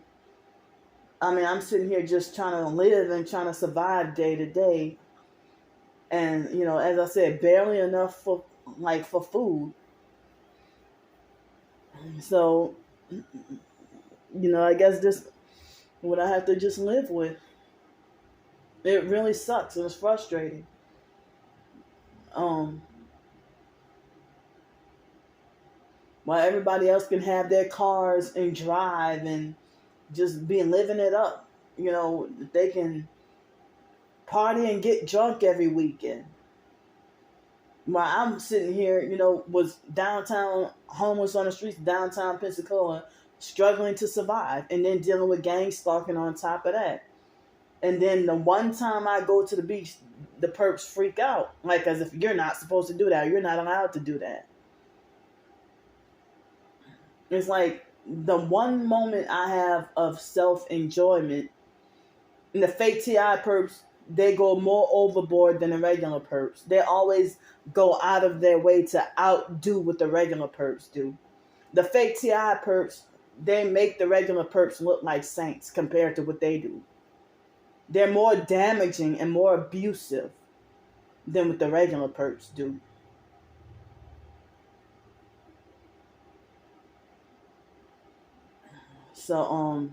I mean, I'm sitting here just trying to live and trying to survive day to day. And, as I said, barely enough for food. So, I guess this what I have to just live with. It really sucks and it's frustrating. While everybody else can have their cars and drive and just be living it up, they can party and get drunk every weekend. While I'm sitting here, was downtown, homeless on the streets, downtown Pensacola, struggling to survive, and then dealing with gang stalking on top of that. And then the one time I go to the beach, the perps freak out, like as if you're not supposed to do that, you're not allowed to do that. It's like the one moment I have of self-enjoyment, and the fake TI perps, they go more overboard than the regular perps. They always go out of their way to outdo what the regular perps do. The fake TI perps, they make the regular perps look like saints compared to what they do. They're more damaging and more abusive than what the regular perps do. So,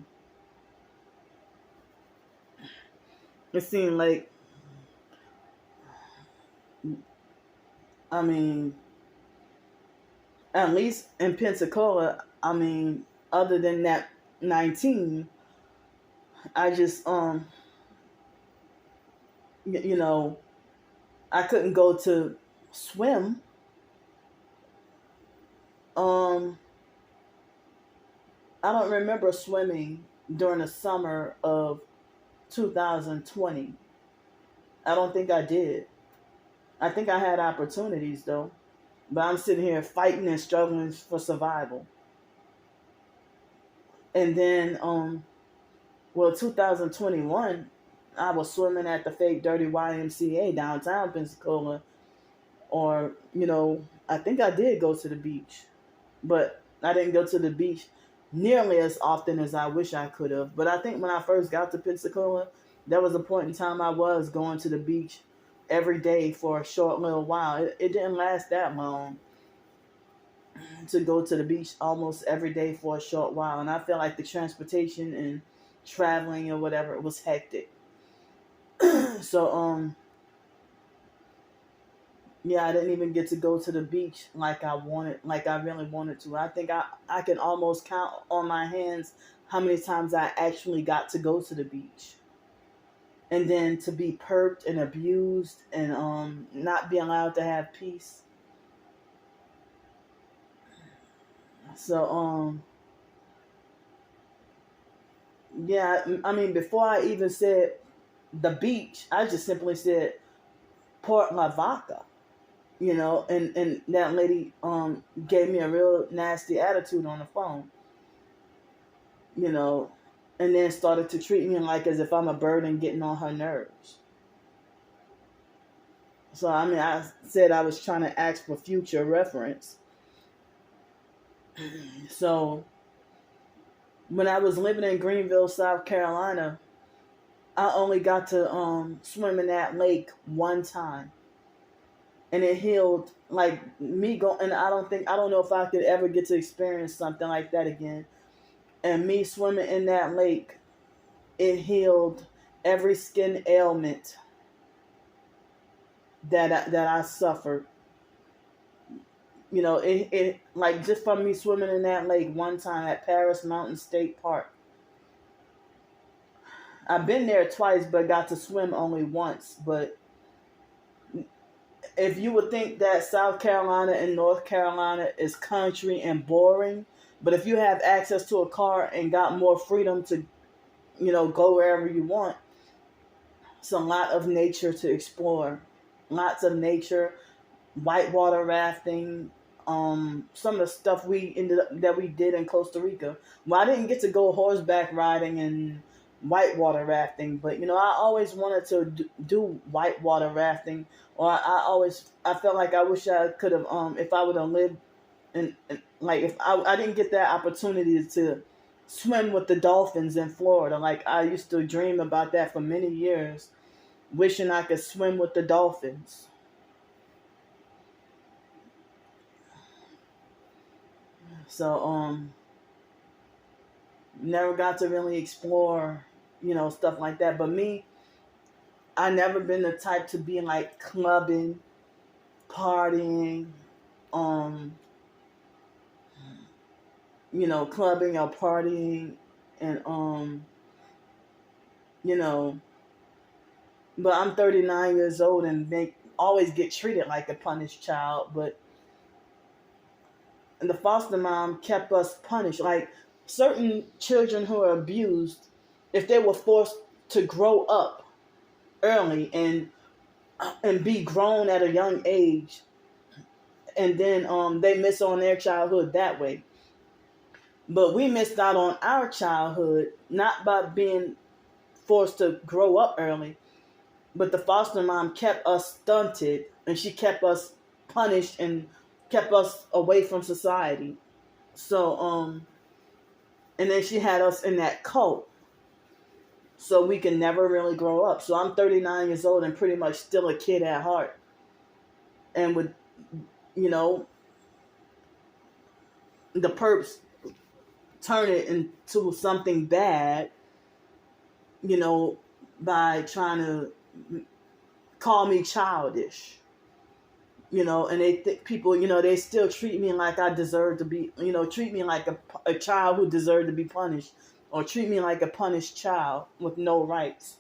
it seemed like, I mean, at least in Pensacola, I mean, other than that 19, I just, I couldn't go to swim. Um, I don't remember swimming during the summer of 2020. I don't think I did. I think I had opportunities though, but I'm sitting here fighting and struggling for survival. And then, 2021, I was swimming at the fake Dirty YMCA downtown Pensacola, or I think I did go to the beach, but I didn't go to the beach nearly as often as I wish I could have. But I think when I first got to Pensacola, there was a point in time I was going to the beach every day for a short little while. It didn't last that long to go to the beach almost every day for a short while, and I feel like the transportation and traveling or whatever, it was hectic. So yeah, I didn't even get to go to the beach like I really wanted to. I think I can almost count on my hands how many times I actually got to go to the beach. And then to be perked and abused and not be allowed to have peace. So yeah, I mean, before I even said the beach, I just simply said Port Lavaca, and that lady gave me a real nasty attitude on the phone, you know, and then started to treat me like as if I'm a burden getting on her nerves. So I mean, I said I was trying to ask for future reference. So when I was living in Greenville, South Carolina, I only got to swim in that lake one time, and it healed like me go. And I don't know if I could ever get to experience something like that again. And me swimming in that lake, it healed every skin ailment that I suffered. It like just from me swimming in that lake one time at Paris Mountain State Park. I've been there twice, but got to swim only once. But if you would think that South Carolina and North Carolina is country and boring, but if you have access to a car and got more freedom to, go wherever you want, it's a lot of nature to explore. Lots of nature, whitewater rafting, some of the stuff that we did in Costa Rica. Well, I didn't get to go horseback riding and whitewater rafting, but I always wanted to do whitewater rafting, or I felt like I wish I could have if I would have lived in like if I didn't get that opportunity to swim with the dolphins in Florida. Like I used to dream about that for many years, wishing I could swim with the dolphins. So never got to really explore, stuff like that. But me, I never been the type to be like clubbing, partying, um, clubbing or partying, and you know, but I'm 39 years old and they always get treated like a punished child. But the foster mom kept us punished. Like certain children who are abused, if they were forced to grow up early and be grown at a young age, and then they miss on their childhood that way. But we missed out on our childhood not by being forced to grow up early, but the foster mom kept us stunted and she kept us punished and kept us away from society. So and then she had us in that cult so we can never really grow up. So I'm 39 years old and pretty much still a kid at heart, and with you know the perps turn it into something bad, by trying to call me childish, and they think people, they still treat me like I deserve to be, treat me like a child who deserved to be punished, or treat me like a punished child with no rights.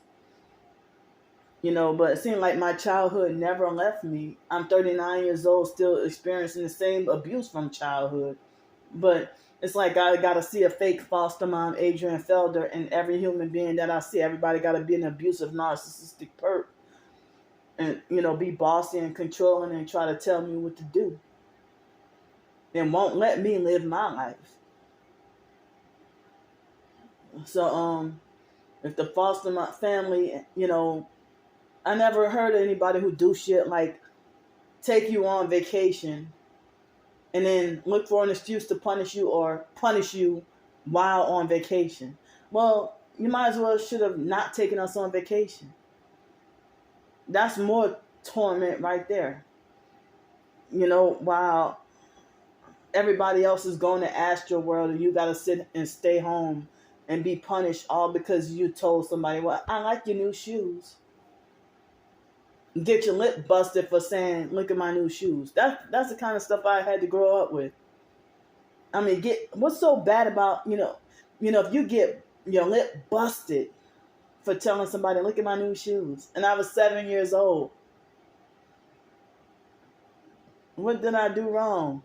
But it seemed like my childhood never left me. I'm 39 years old, still experiencing the same abuse from childhood. But it's like I got to see a fake foster mom, Adrian Felder, and every human being that I see. Everybody got to be an abusive, narcissistic perp. And, be bossy and controlling and try to tell me what to do. And won't let me live my life. So, if the foster family, I never heard of anybody who do shit like take you on vacation and then look for an excuse to punish you or punish you while on vacation. Well, you might as well should have not taken us on vacation. That's more torment right there. While everybody else is going to Astroworld and you got to sit and stay home and be punished all because you told somebody, well, I like your new shoes. Get your lip busted for saying, look at my new shoes. That's the kind of stuff I had to grow up with. I mean, what's so bad about, if you get your lip busted for telling somebody, look at my new shoes. And I was 7 years old. What did I do wrong?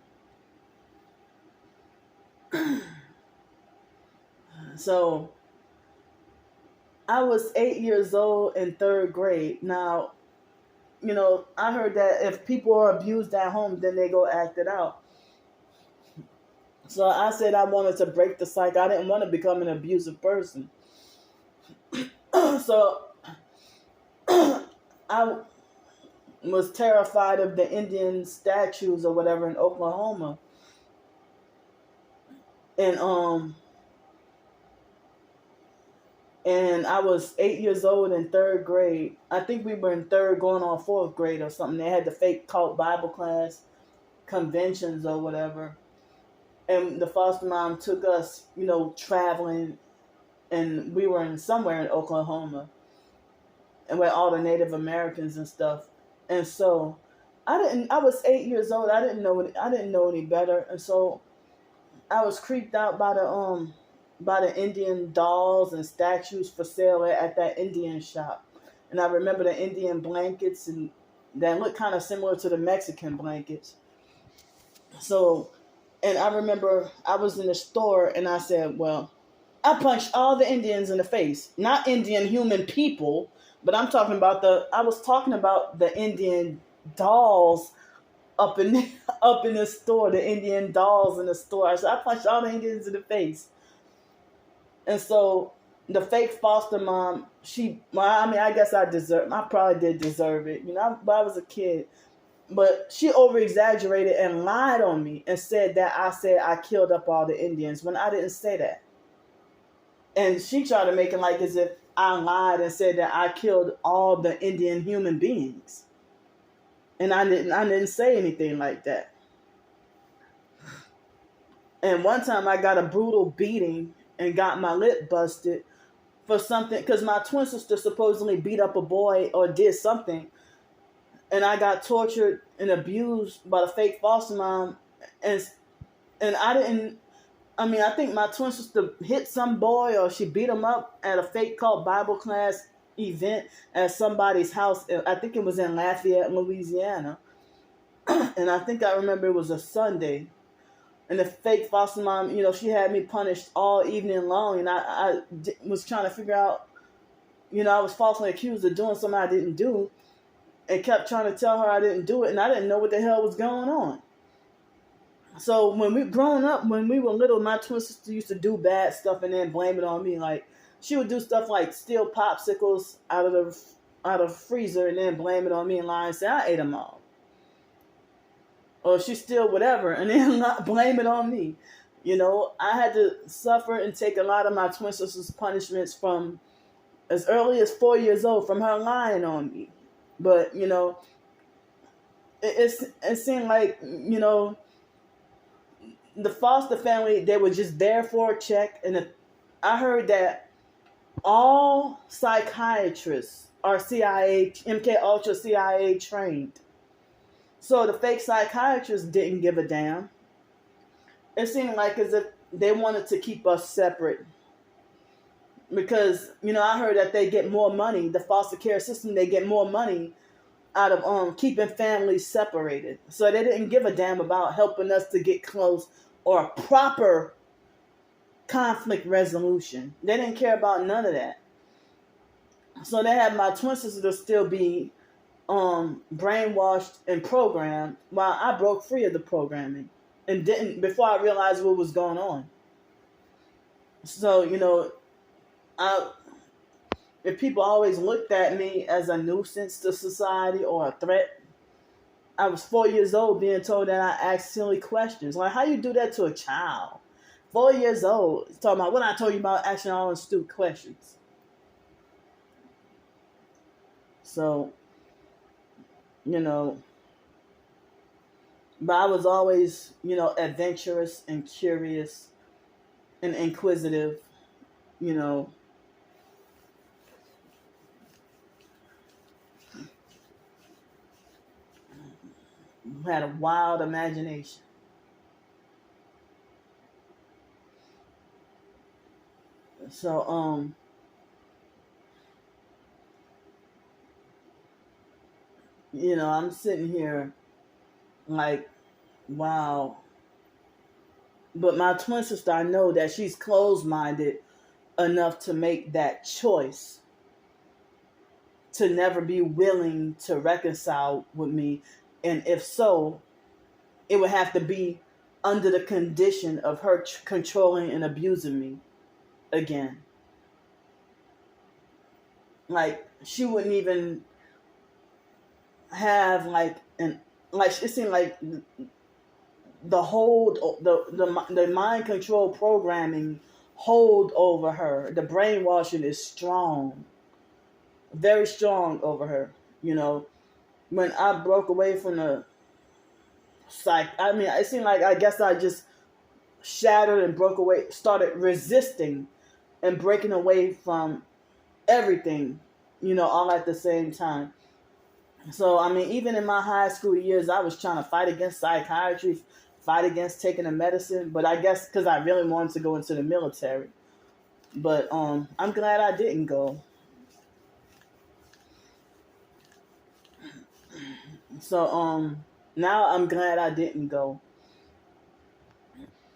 So, I was 8 years old in third grade. Now, I heard that if people are abused at home, then they go act it out. So I said I wanted to break the cycle. I didn't want to become an abusive person. So I was terrified of the Indian statues or whatever in Oklahoma. And I was 8 years old in third grade. I think we were in third going on fourth grade or something. They had the fake cult Bible class conventions or whatever. And the foster mom took us, traveling. And we were somewhere in Oklahoma. And with all the Native Americans and stuff. And so I was 8 years old. I didn't know any better. And so I was creeped out by the Indian dolls and statues for sale at that Indian shop. And I remember the Indian blankets and that looked kind of similar to the Mexican blankets. So, and I remember I was in the store and I said, well, I punched all the Indians in the face. Not Indian human people, but I was talking about the Indian dolls up in the store, the Indian dolls in the store. I said, I punched all the Indians in the face. And so the fake foster mom, I guess I probably did deserve it. But I was a kid. But she over-exaggerated and lied on me and said that I said I killed up all the Indians when I didn't say that. And she tried to make it like as if I lied and said that I killed all the Indian human beings. And I didn't say anything like that. And one time I got a brutal beating and got my lip busted for something, because my twin sister supposedly beat up a boy or did something, and I got tortured and abused by the fake foster mom, and I think my twin sister hit some boy or she beat him up at a fake cult Bible class event at somebody's house. I think it was in Lafayette, Louisiana, and I think I remember it was a Sunday. And the fake foster mom, she had me punished all evening long. And I was trying to figure out, I was falsely accused of doing something I didn't do. And kept trying to tell her I didn't do it. And I didn't know what the hell was going on. So when we were little, my twin sister used to do bad stuff and then blame it on me. Like, she would do stuff like steal popsicles out of the freezer and then blame it on me and lie and say, I ate them all. Or she steal whatever and then not blame it on me. I had to suffer and take a lot of my twin sister's punishments from as early as 4 years old from her lying on me. But, it seemed like, the foster family, they were just there for a check. And I heard that all psychiatrists are MK Ultra CIA trained. So the fake psychiatrists didn't give a damn. It seemed like as if they wanted to keep us separate. because I heard that they get more money. The foster care system, they get more money out of keeping families separated. So they didn't give a damn about helping us to get close or proper conflict resolution. They didn't care about none of that. So they had my twin sister to still be brainwashed and programmed while I broke free of the programming and didn't before I realized what was going on. So, I if people always looked at me as a nuisance to society or a threat, I was 4 years old being told that I asked silly questions. Like, how you do that to a child? 4 years old, talking about what I told you about asking all those stupid questions. So, but I was always, adventurous and curious and inquisitive, you know. Had a wild imagination. So, I'm sitting here like, wow. But my twin sister, I know that she's closed-minded enough to make that choice to never be willing to reconcile with me. And if so, it would have to be under the condition of her controlling and abusing me again. Like, she wouldn't even have it seemed like the hold, the mind control programming hold over her. The brainwashing is strong, very strong over her. When I broke away from the it seemed like, I guess I just shattered and broke away, started resisting and breaking away from everything, all at the same time. So, even in my high school years, I was trying to fight against psychiatry, fight against taking the medicine, but I guess because I really wanted to go into the military. But I'm glad I didn't go. So now I'm glad I didn't go.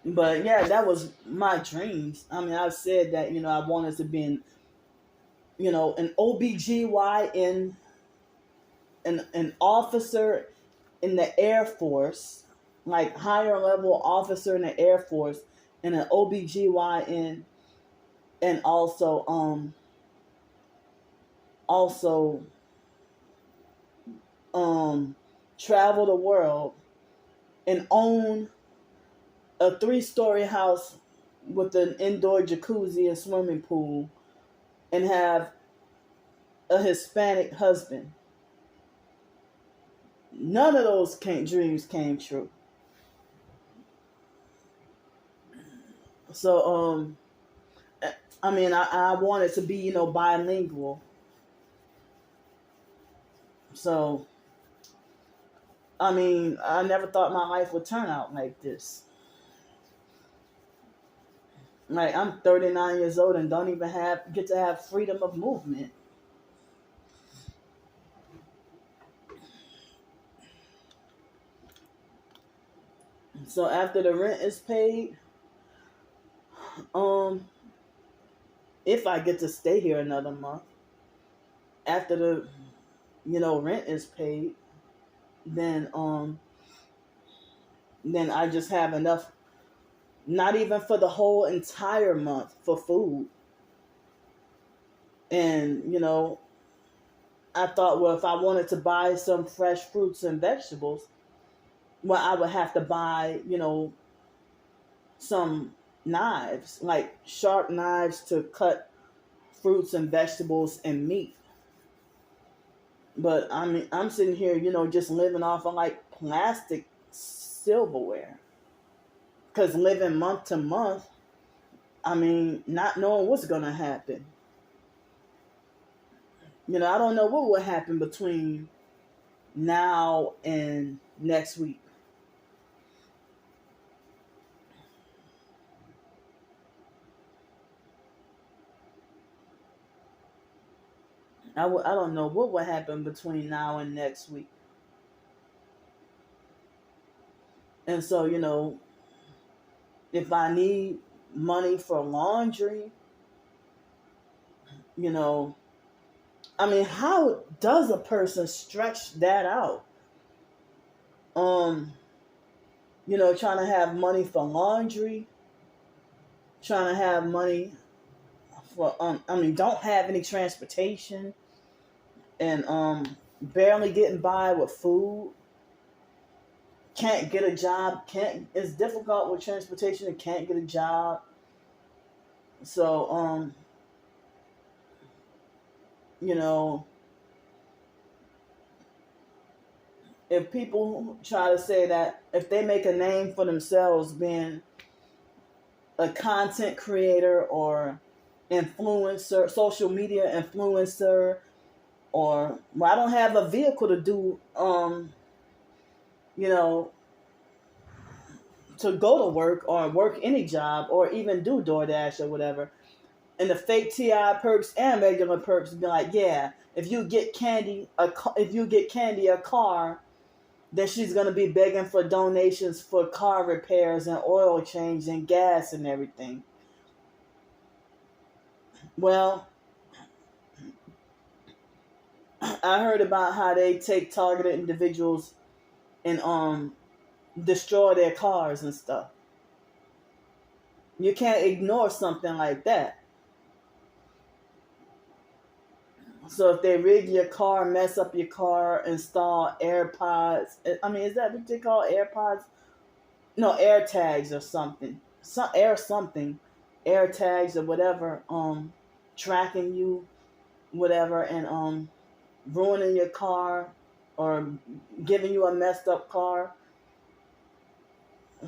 But yeah, that was my dreams. I've said that, I wanted to be an OBGYN, an officer in the Air Force, like higher level officer in the Air Force, and an OBGYN, and also travel the world and own a 3-story house with an indoor jacuzzi and swimming pool and have a Hispanic husband. None of those dreams came true. So, I wanted to be, bilingual. So, I never thought my life would turn out like this. Like, I'm 39 years old and don't even get to have freedom of movement. So after the rent is paid, if I get to stay here another month, after the rent is paid, then I just have enough, not even for the whole entire month, for food. And I thought, well, if I wanted to buy some fresh fruits and vegetables, well, I would have to buy some knives, like sharp knives to cut fruits and vegetables and meat. But I'm sitting here, just living off of like plastic silverware. Because living month to month, not knowing what's going to happen. I don't know what will happen between now and next week. I don't know what will happen between now and next week. And so, if I need money for laundry, you know, I mean, how does a person stretch that out? Um, trying to have money for laundry, trying to have money for don't have any transportation, and barely getting by with food. Can't get a job. Can't. It's difficult with transportation and can't get a job. So you know, if people try to say that if they make a name for themselves being a content creator or influencer, social media influencer, or well, I don't have a vehicle to do, you know, to go to work or work any job or even do DoorDash or whatever. And the fake TI perks and regular perks be like, yeah, if you get Candy a car, then she's gonna be begging for donations for car repairs and oil change and gas and everything. Well, I heard about how they take targeted individuals and destroy their cars and stuff. You can't ignore something like that. So if they rig your car, mess up your car, install AirPods, I mean, is that what they call AirPods? No, air tags or something. Air tags or whatever, tracking you, whatever, and ruining your car or giving you a messed up car.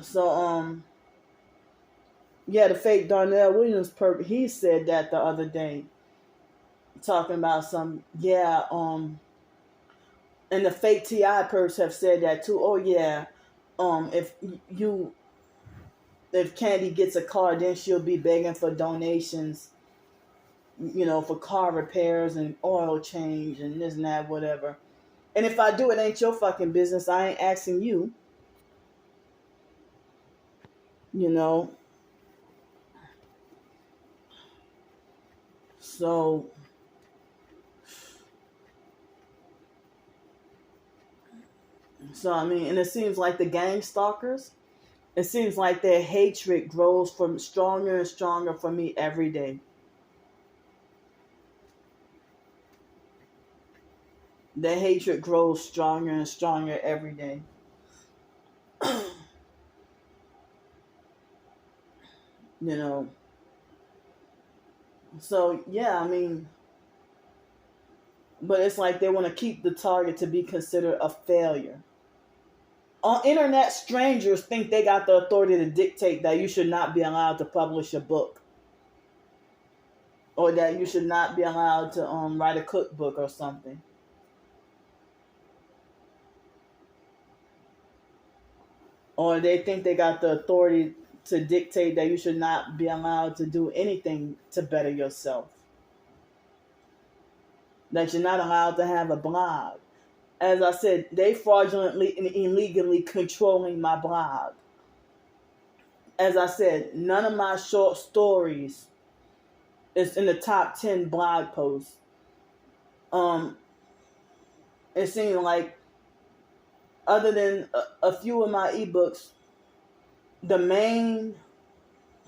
So yeah, the fake Darnell Williams perk, he said that the other day, talking about and the fake Ti perks have said that too. Oh yeah, if you if Candy gets a car, then she'll be begging for donations, for car repairs and oil change and this and that, whatever. And if I do, it ain't your fucking business. I ain't asking you. You know. So I mean, and it seems like the gang stalkers. It seems like their hatred grows from stronger and stronger for me every day. Their hatred grows stronger and stronger every day. you know. So yeah, I mean, but it's like they want to keep the target to be considered a failure. On internet, strangers think they got the authority to dictate that you should not be allowed to publish a book, or that you should not be allowed to write a cookbook or something. Or they think they got the authority to dictate that you should not be allowed to do anything to better yourself. That you're not allowed to have a blog. As I said, they fraudulently and illegally controlling my blog. As I said, none of my short stories is in the top 10 blog posts. Um, it seems like other than a few of my ebooks, the main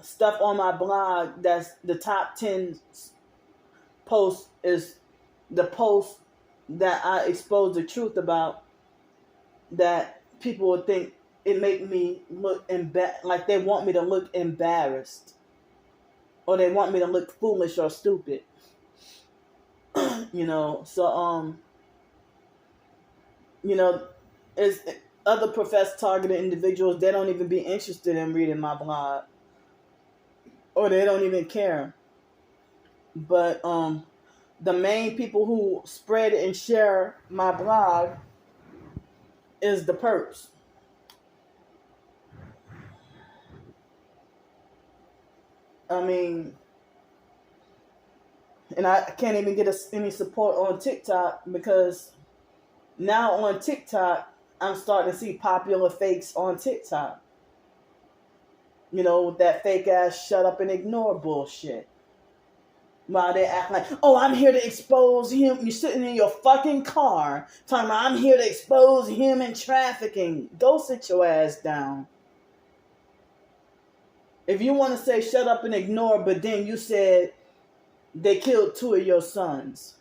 stuff on my blog that's the top 10 posts is the post that I expose the truth about, that people would think it make me look like they want me to look embarrassed, or they want me to look foolish or stupid. So you know is other professed targeted individuals, they don't even be interested in reading my blog, or they don't even care. But the main people who spread and share my blog is the perps. I mean, And I can't even get any support on TikTok because now on TikTok, I'm starting to see popular fakes on TikTok. With that fake ass shut up and ignore bullshit. While they act like, oh, I'm here to expose him. You're sitting in your fucking car talking about, I'm here to expose human trafficking. Go sit your ass down. If you want to say shut up and ignore, but then you said they killed 2 of your sons.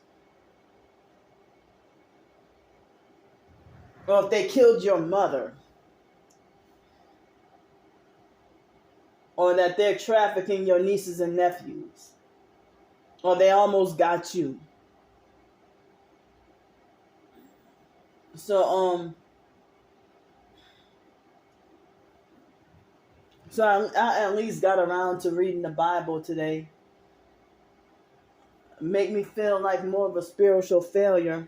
Or if they killed your mother. Or that they're trafficking your nieces and nephews. Or they almost got you. So I at least got around to reading the Bible today. Make me feel like more of a spiritual failure.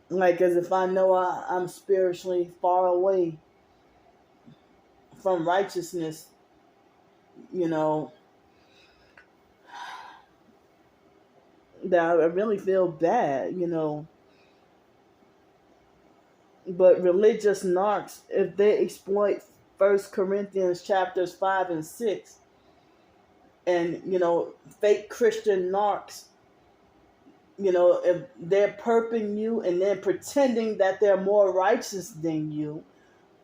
Like as if I know I'm spiritually far away from righteousness. That I really feel bad, But religious narcs, if they exploit 1 Corinthians chapters 5 and 6, and, fake Christian narcs, if they're perping you and then pretending that they're more righteous than you,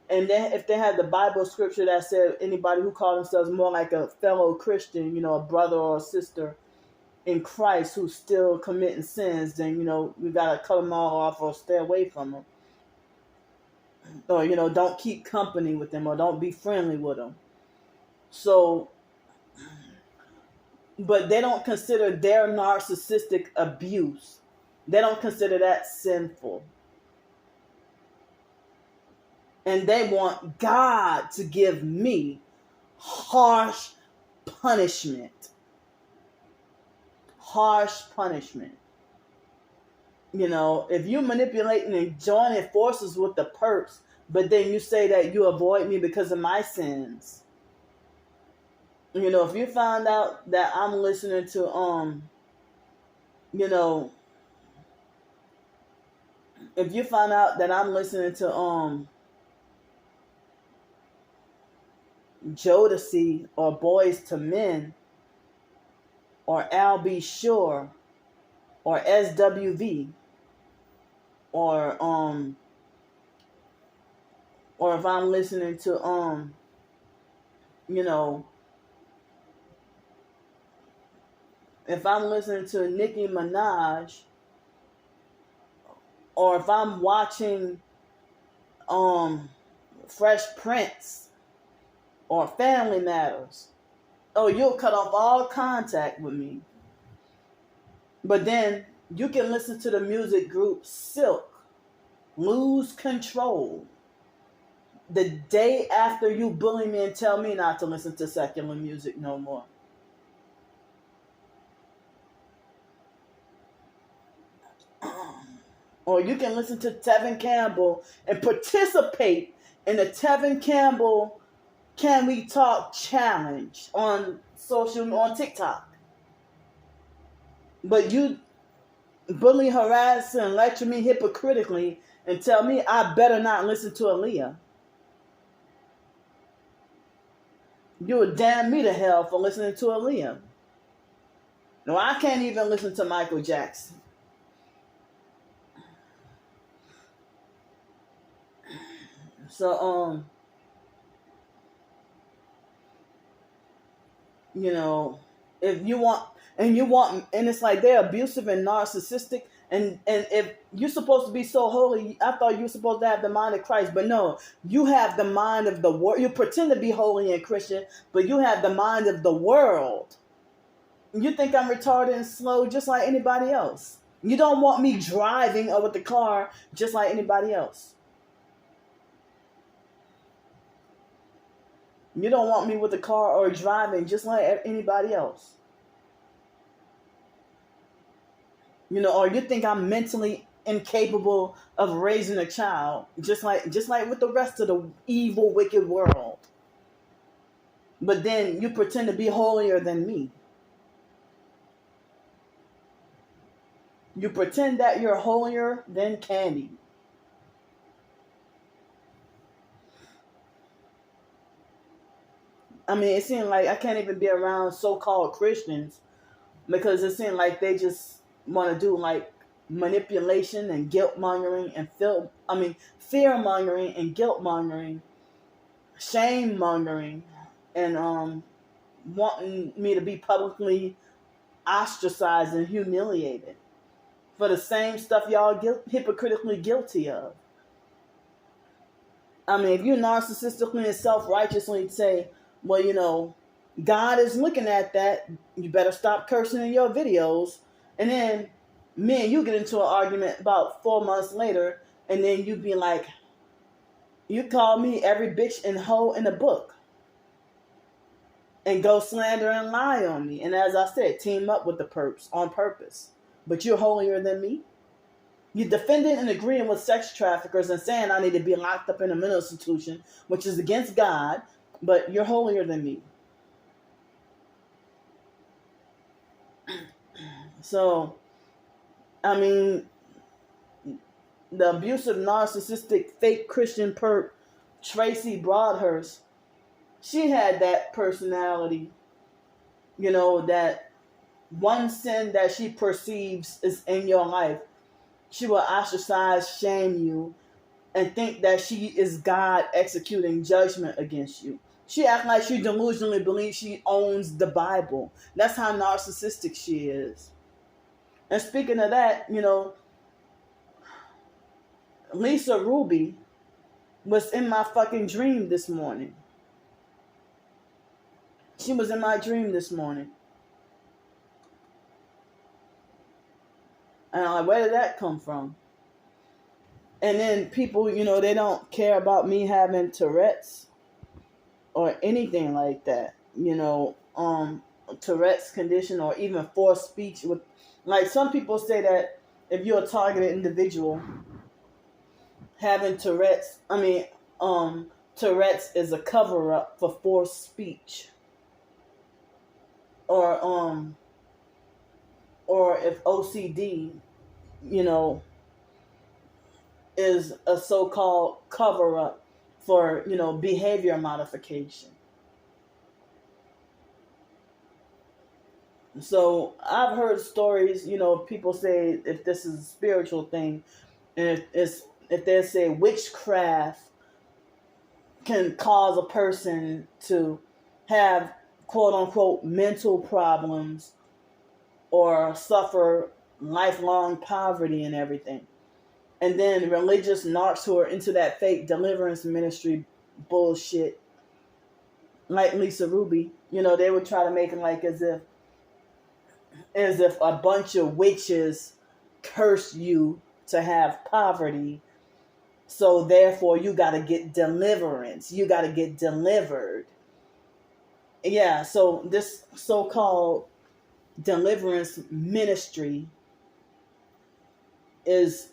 and then if they have the Bible scripture that said anybody who calls themselves more like a fellow Christian, a brother or a sister in Christ who's still committing sins, then, we got to cut them all off or stay away from them. Or, don't keep company with them or don't be friendly with them. So, but they don't consider their narcissistic abuse. They don't consider that sinful. And they want God to give me harsh punishment. Harsh punishment. If you're manipulating and joining forces with the perps, but then you say that you avoid me because of my sins. If you find out that I'm listening to, if you find out that I'm listening to, Jodeci or Boys to Men or Al B. Sure or SWV or if I'm listening to if I'm listening to Nicki Minaj, or if I'm watching Fresh Prince or Family Matters, oh, you'll cut off all contact with me. But then you can listen to the music group Silk, Lose Control, the day after you bully me and tell me not to listen to secular music no more. Or you can listen to Tevin Campbell and participate in the Tevin Campbell Can We Talk Challenge on TikTok. But you bully, harass, and lecture me hypocritically and tell me I better not listen to Aaliyah. You would damn me to hell for listening to Aaliyah. No, I can't even listen to Michael Jackson. So, if you want, and it's like they're abusive and narcissistic, and if you're supposed to be so holy, I thought you were supposed to have the mind of Christ, but no, you have the mind of the world. You pretend to be holy and Christian, but you have the mind of the world. You think I'm retarded and slow just like anybody else. You don't want me driving with the car just like anybody else. You don't want me with the car or driving just like anybody else. Or you think I'm mentally incapable of raising a child, just like with the rest of the evil, wicked world. But then you pretend to be holier than me. You pretend that you're holier than candy. I mean, it seems like I can't even be around so-called Christians because it seems like they just want to do like manipulation and guilt mongering and fear mongering and guilt mongering, shame mongering, and wanting me to be publicly ostracized and humiliated for the same stuff y'all hypocritically guilty of. I mean, if you narcissistically and self-righteously say, well, God is looking at that, you better stop cursing in your videos. And then me and you get into an argument about 4 months later, and then you be like, you call me every bitch and hoe in the book. And go slander and lie on me. And as I said, team up with the perps on purpose. But you're holier than me. You're defending and agreeing with sex traffickers and saying I need to be locked up in a mental institution, which is against God, but you're holier than me. So, I mean, the abusive, narcissistic, fake Christian perp, Tracy Broadhurst, she had that personality, that one sin that she perceives is in your life, she will ostracize, shame you, and think that she is God executing judgment against you. She acts like she delusionally believes she owns the Bible. That's how narcissistic she is. And speaking of that, Lisa Ruby was in my fucking dream this morning. She was in my dream this morning. And I'm like, where did that come from? And then people, they don't care about me having Tourette's or anything like that. Tourette's condition or even forced speech. With, like, some people say that if you're a targeted individual having Tourette's, Tourette's is a cover-up for forced speech. Or if OCD, is a so-called cover-up for, behavior modification. So I've heard stories, people say if this is a spiritual thing, and if they say witchcraft can cause a person to have quote-unquote mental problems or suffer lifelong poverty and everything. And then religious narcs who are into that fake deliverance ministry bullshit, like Lisa Ruby, they would try to make it like as if a bunch of witches curse you to have poverty. So therefore you got to get deliverance. You got to get delivered. Yeah, so this so-called deliverance ministry is,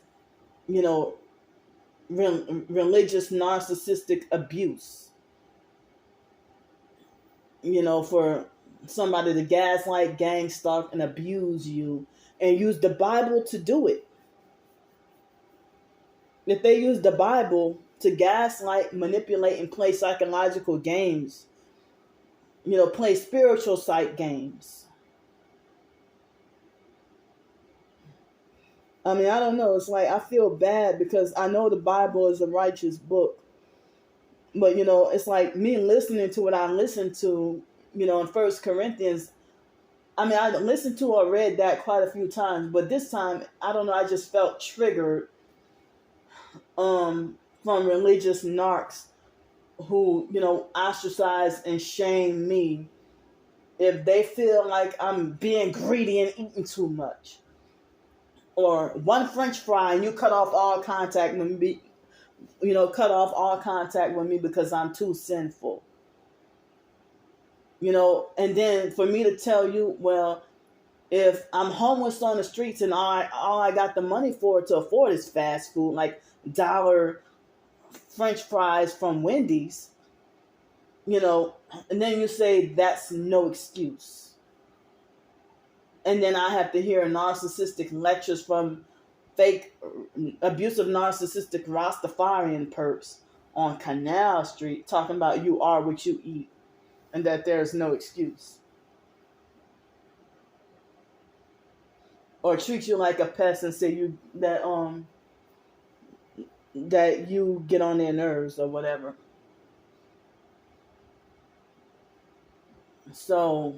religious narcissistic abuse. For somebody to gaslight, gang stalk, and abuse you and use the Bible to do it. If they use the Bible to gaslight, manipulate, and play psychological games, play spiritual psych games. I mean, I don't know. It's like I feel bad because I know the Bible is a righteous book. But, it's like me listening to what I listened to, in 1 Corinthians. I mean, I listened to or read that quite a few times. But this time, I don't know, I just felt triggered from religious narcs who, ostracize and shame me if they feel like I'm being greedy and eating too much. Or one French fry and you cut off all contact with me, because I'm too sinful. And then for me to tell you, well, if I'm homeless on the streets and all I got the money to afford is fast food, like dollar French fries from Wendy's, and then you say that's no excuse. And then I have to hear narcissistic lectures from fake, abusive, narcissistic Rastafarian perps on Canal Street talking about you are what you eat and that there's no excuse. Or treat you like a pest and say that you get on their nerves or whatever. So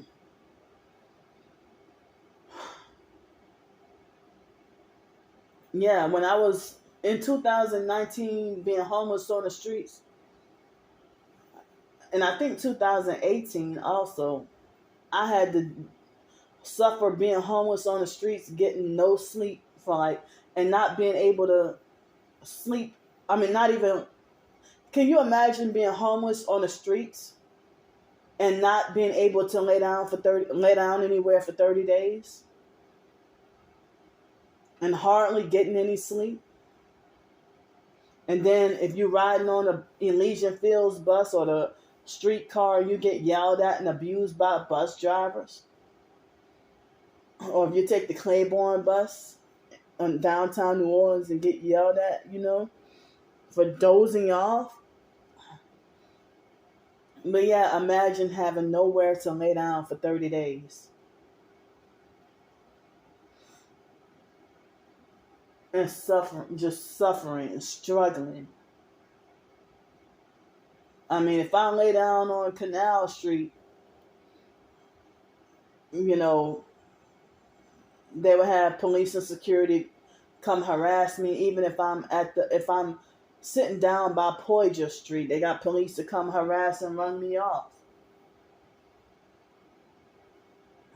yeah, when I was in 2019 being homeless on the streets, and I think 2018 also, I had to suffer being homeless on the streets, getting no sleep for and not being able to sleep. I mean, not even. Can you imagine being homeless on the streets and not being able to lay down anywhere for 30 days, and hardly getting any sleep? And then if you're riding on the Elysian Fields bus or the streetcar, you get yelled at and abused by bus drivers. Or if you take the Claiborne bus in downtown New Orleans and get yelled at, for dozing off. But yeah, imagine having nowhere to lay down for 30 days. And suffering and struggling. I mean, if I lay down on Canal Street, they would have police and security come harass me. Even if I'm sitting down by Poydras Street, they got police to come harass and run me off.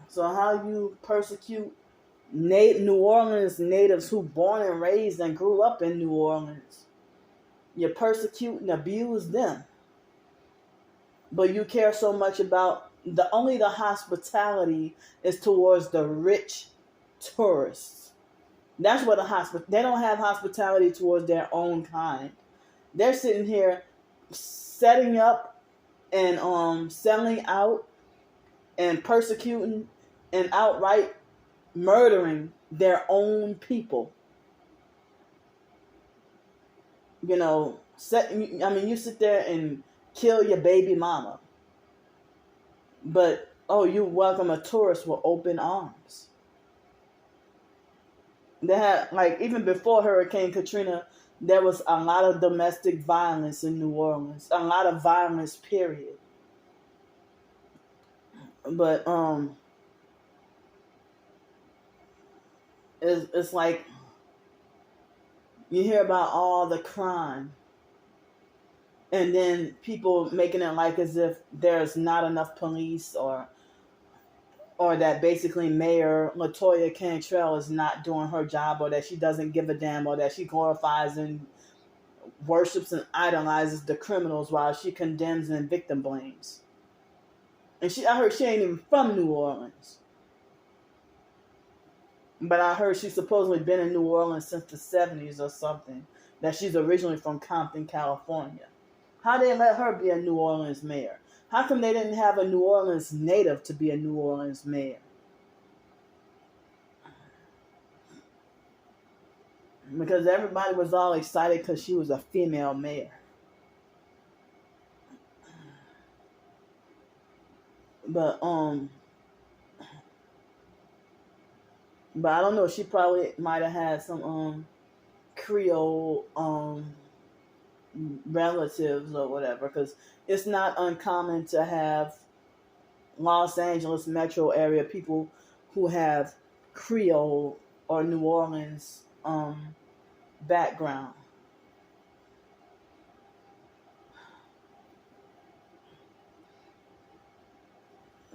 So how you persecute New Orleans natives who born and raised and grew up in New Orleans? You persecute and abuse them. But you care so much about only the hospitality is towards the rich tourists. That's what they don't have hospitality towards their own kind. They're sitting here setting up and selling out and persecuting and outright murdering their own people. You sit there and kill your baby mama, but you welcome a tourist with open arms. They had, even before Hurricane Katrina, there was a lot of domestic violence in New Orleans, a lot of violence, period. But it's like you hear about all the crime, and then people making it like as if there's not enough police, or that basically Mayor LaToya Cantrell is not doing her job, or that she doesn't give a damn, or that she glorifies and worships and idolizes the criminals while she condemns and victim blames. And I heard she ain't even from New Orleans. But I heard she's supposedly been in New Orleans since the 70s or something. That she's originally from Compton, California. How they let her be a New Orleans mayor? How come they didn't have a New Orleans native to be a New Orleans mayor? Because everybody was all excited because she was a female mayor. But I don't know. She probably might have had some Creole relatives or whatever, because it's not uncommon to have Los Angeles metro area people who have Creole or New Orleans background.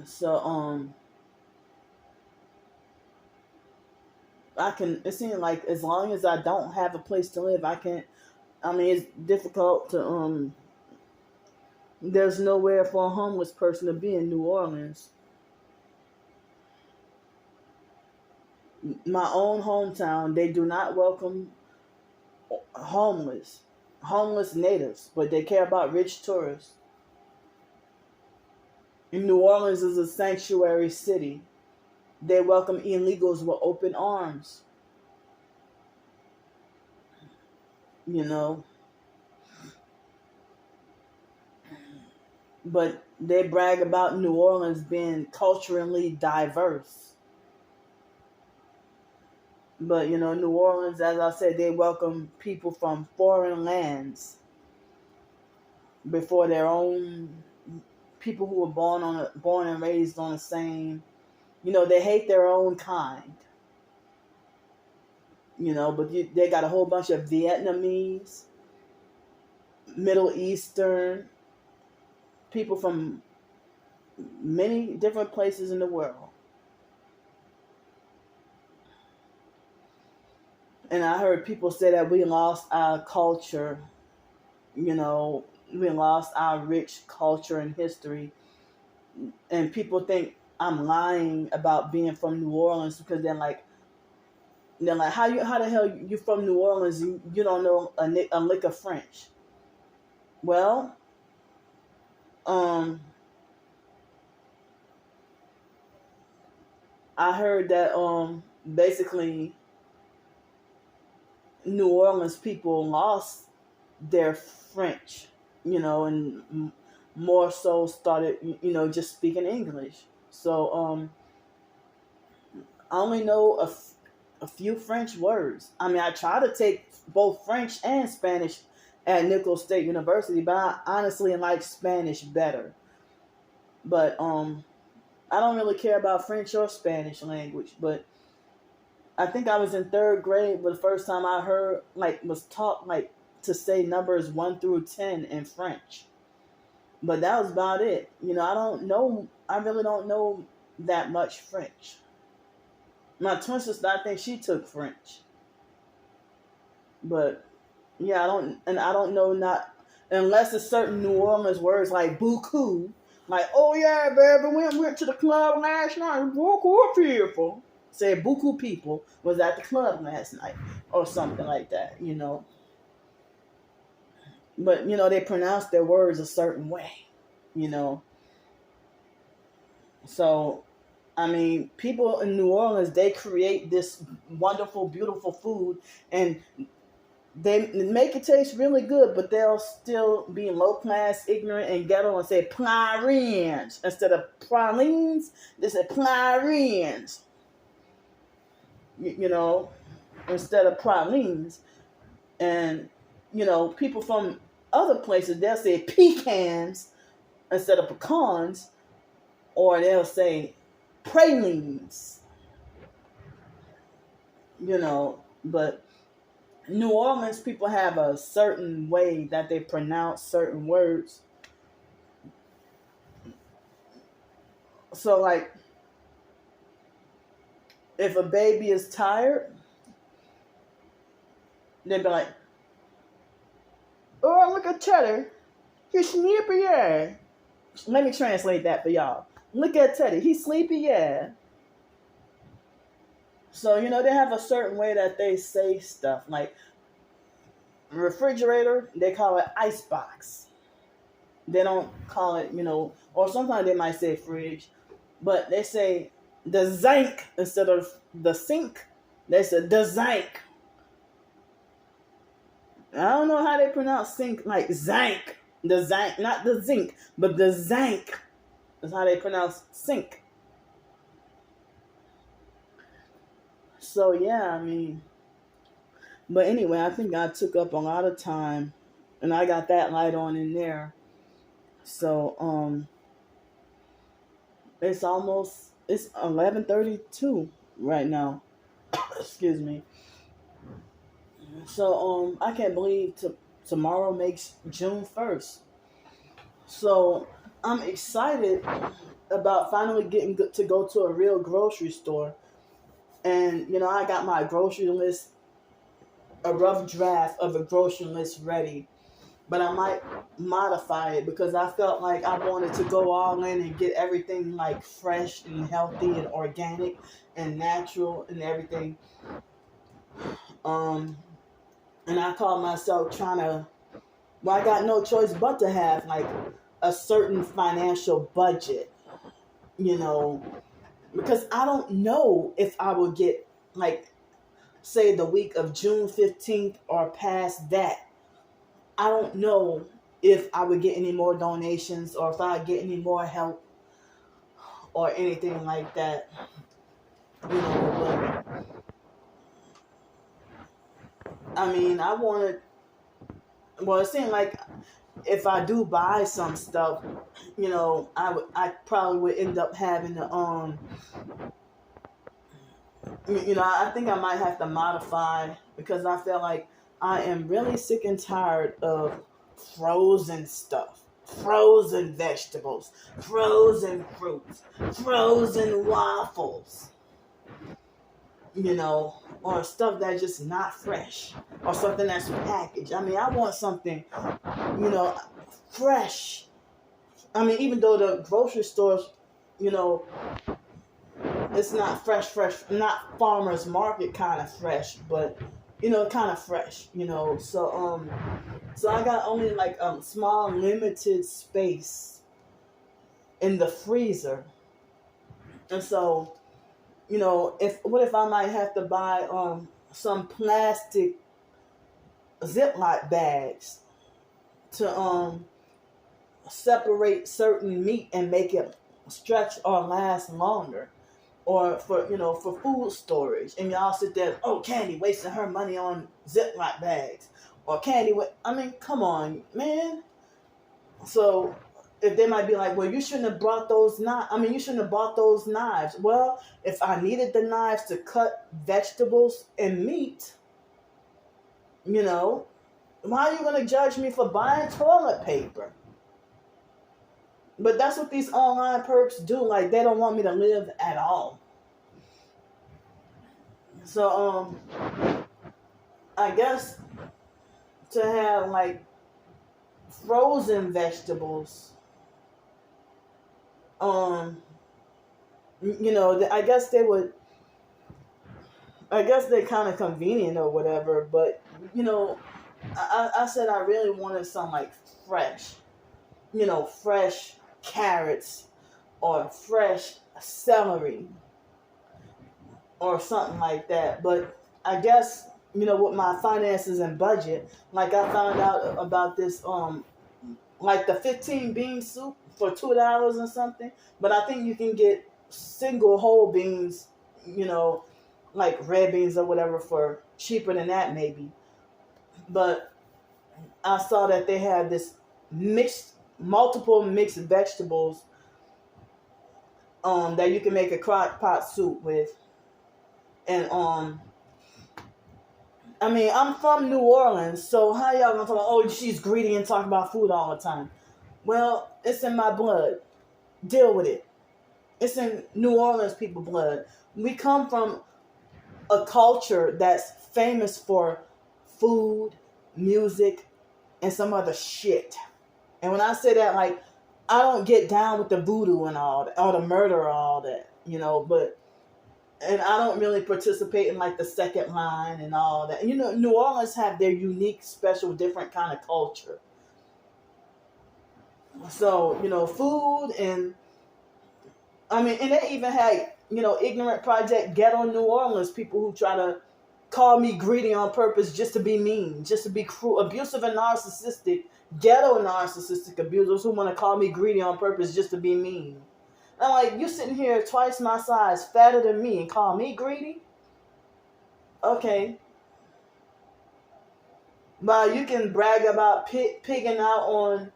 So it seems like as long as I don't have a place to live, it's difficult to there's nowhere for a homeless person to be in New Orleans. My own hometown, they do not welcome homeless natives, but they care about rich tourists. New Orleans is a sanctuary city. they welcome illegals with open arms. You know, but they brag about New Orleans being culturally diverse. But, you know, New Orleans, as I said, they welcome people from foreign lands before their own people who were born and raised on the same. You know, they hate their own kind. You know, but they got a whole bunch of Vietnamese, Middle Eastern, people from many different places in the world. And I heard people say that we lost our culture, you know, we lost our rich culture and history. And people think I'm lying about being from New Orleans because they're like, how the hell you from New Orleans? You don't know a lick of French. Well, I heard that basically New Orleans people lost their French, you know, and more so started, you know, just speaking English. So I only know a few French words. I mean, I try to take both French and Spanish at Nicholls State University, but I honestly like Spanish better. But I don't really care about French or Spanish language. But I think I was in third grade for the first time I heard, was taught, to say numbers 1 through 10 in French. But that was about it. You know, I really don't know that much French. My twin sister, I think she took French. But yeah, I don't know, not unless it's certain New Orleans words like beaucoup. Like, oh yeah, baby, we went to the club last night. Beaucoup people. Say beaucoup people was at the club last night or something like that, you know. But, you know, they pronounce their words a certain way, you know. So, I mean, people in New Orleans, they create this wonderful, beautiful food, and they make it taste really good, but they'll still be low class, ignorant, and ghetto and say pralines instead of pralines. They say pralines, you know, instead of pralines. And, you know, people from other places, they'll say pecans instead of pecans, or they'll say pralines, you know. But New Orleans people have a certain way that they pronounce certain words. So, like, if a baby is tired, they'd be like, oh, look at Teddy. He's sleepy, yeah. Let me translate that for y'all. Look at Teddy. He's sleepy, yeah. So, you know, they have a certain way that they say stuff. Like, refrigerator, they call it icebox. They don't call it, you know, or sometimes they might say fridge, but they say the zinc instead of the sink. They say the zinc. I don't know how they pronounce sink, like zinc. The zinc, not the zinc, but the zinc is how they pronounce sink. So, yeah, I mean, but anyway, I think I took up a lot of time, and I got that light on in there. So, it's 11:32 right now. Excuse me. So, I can't believe tomorrow makes June 1st. So, I'm excited about finally getting to go to a real grocery store. And, you know, I got my grocery list, a rough draft of a grocery list ready. But I might modify it because I felt like I wanted to go all in and get everything like fresh and healthy and organic and natural and everything. And I call myself I got no choice but to have like a certain financial budget, you know, because I don't know if I will get, like, say the week of June 15th or past that. I don't know if I would get any more donations or if I get any more help or anything like that. But I mean, I wanted. Well, it seemed like if I do buy some stuff, I probably would end up having to I think I might have to modify, because I feel like I am really sick and tired of frozen stuff, frozen vegetables, frozen fruits, frozen waffles, or stuff that's just not fresh, or something that's packaged. I mean, I want something, fresh. I mean, even though the grocery stores, you know, it's not fresh, not farmer's market kind of fresh, but kind of fresh, so I got only like small limited space in the freezer, and so if I might have to buy some plastic Ziploc bags to separate certain meat and make it stretch or last longer, or for food storage, and y'all sit there, oh, Candy wasting her money on Ziploc bags, or I mean, come on, man. So if they might be like, well, you shouldn't have brought those knives. I mean, you shouldn't have bought those knives. Well, if I needed the knives to cut vegetables and meat, why are you going to judge me for buying toilet paper? But that's what these online perps do. Like, they don't want me to live at all. So, I guess to have, like, frozen vegetables, I guess they're kind of convenient or whatever, but, I said I really wanted some, like, fresh, fresh carrots or fresh celery or something like that. But I guess, with my finances and budget, like, I found out about this, like the 15 bean soup for $2 and something. But I think you can get single whole beans, like red beans or whatever, for cheaper than that maybe. But I saw that they had this multiple mixed vegetables that you can make a crock pot soup with. And I mean, I'm from New Orleans, so how y'all gonna talk about, oh, she's greedy and talk about food all the time? Well, it's in my blood. Deal with it. It's in New Orleans people blood. We come from a culture that's famous for food, music, and some other shit. And when I say that, like, I don't get down with the voodoo and all that, or the murder or all that, and I don't really participate in, like, the second line and all that. New Orleans have their unique, special, different kind of culture. So, food, and I mean, and they even had, Ignorant Project Ghetto New Orleans people who try to call me greedy on purpose just to be mean, just to be cruel, abusive and narcissistic, ghetto narcissistic abusers who want to call me greedy on purpose just to be mean. I'm like, you sitting here twice my size, fatter than me, and call me greedy? Okay. But you can brag about pigging out on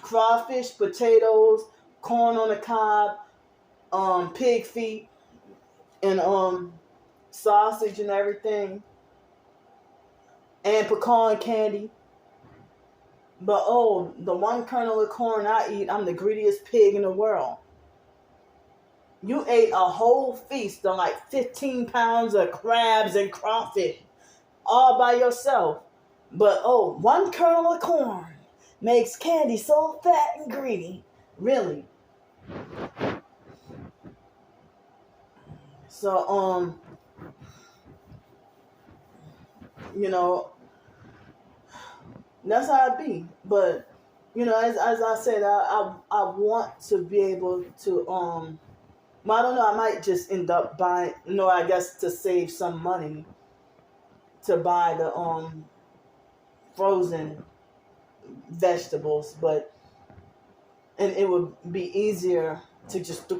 crawfish, potatoes, corn on the cob, pig feet, and sausage and everything, and pecan candy. But the one kernel of corn I eat, I'm the greediest pig in the world. You ate a whole feast on like 15 pounds of crabs and crawfish all by yourself. But one kernel of corn makes Candy so fat and greedy. Really? So, that's how it be. But, as I said, I want to be able to, Well, I don't know. I might just end up buying. No, I guess to save some money to buy the frozen vegetables, and it would be easier to just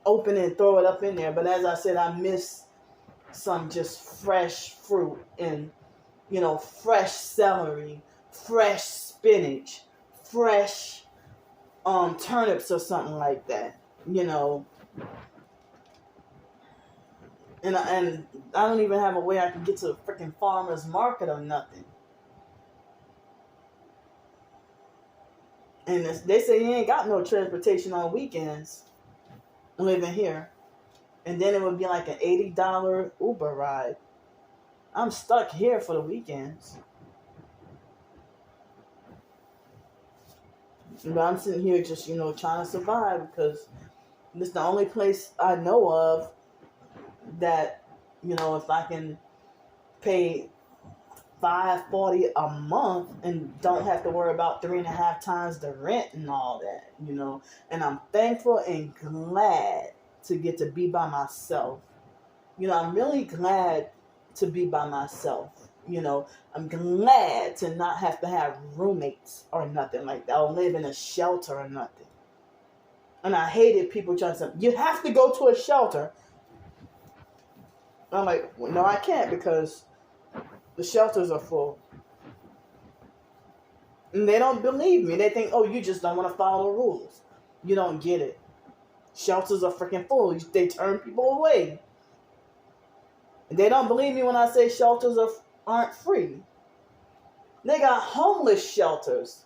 open it and throw it up in there. But as I said, I miss some just fresh fruit and, fresh celery, fresh spinach, fresh turnips or something like that, And I don't even have a way I can get to the freaking farmer's market or nothing. And they say you ain't got no transportation on weekends living here. And then it would be like an $80 Uber ride. I'm stuck here for the weekends. But I'm sitting here just, trying to survive because this is the only place I know of that, if I can pay $540 a month and don't have to worry about 3.5 times the rent and all that, and I'm thankful and glad to get to be by myself. I'm really glad to be by myself. I'm glad to not have to have roommates or nothing like that, or live in a shelter or nothing. And I hated people trying to say, you have to go to a shelter. I'm like, well, no, I can't because the shelters are full. And they don't believe me. They think, oh, you just don't want to follow the rules. You don't get it. Shelters are freaking full. They turn people away. They don't believe me when I say shelters aren't free. They got homeless shelters.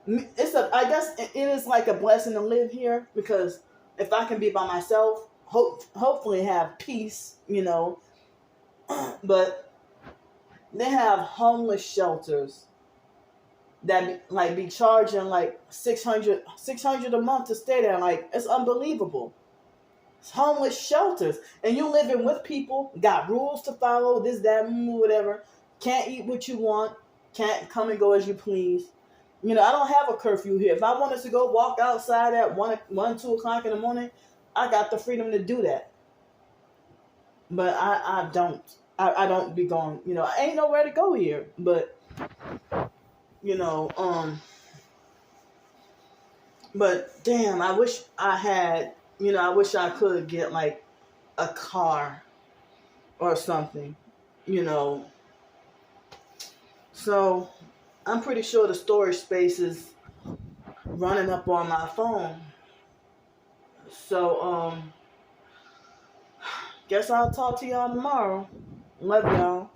I guess it is like a blessing to live here because if I can be by myself, hopefully have peace, But they have homeless shelters that be charging like $600 a month to stay there. Like, it's unbelievable. It's homeless shelters, and you living with people, got rules to follow, this, that, whatever. Can't eat what you want. Can't come and go as you please. I don't have a curfew here. If I wanted to go walk outside at 2 o'clock in the morning, I got the freedom to do that. But I don't. I don't be going, I ain't nowhere to go here. But, but damn, I wish I had, I wish I could get like a car or something, So I'm pretty sure the storage space is running up on my phone. So, guess I'll talk to y'all tomorrow. Love y'all.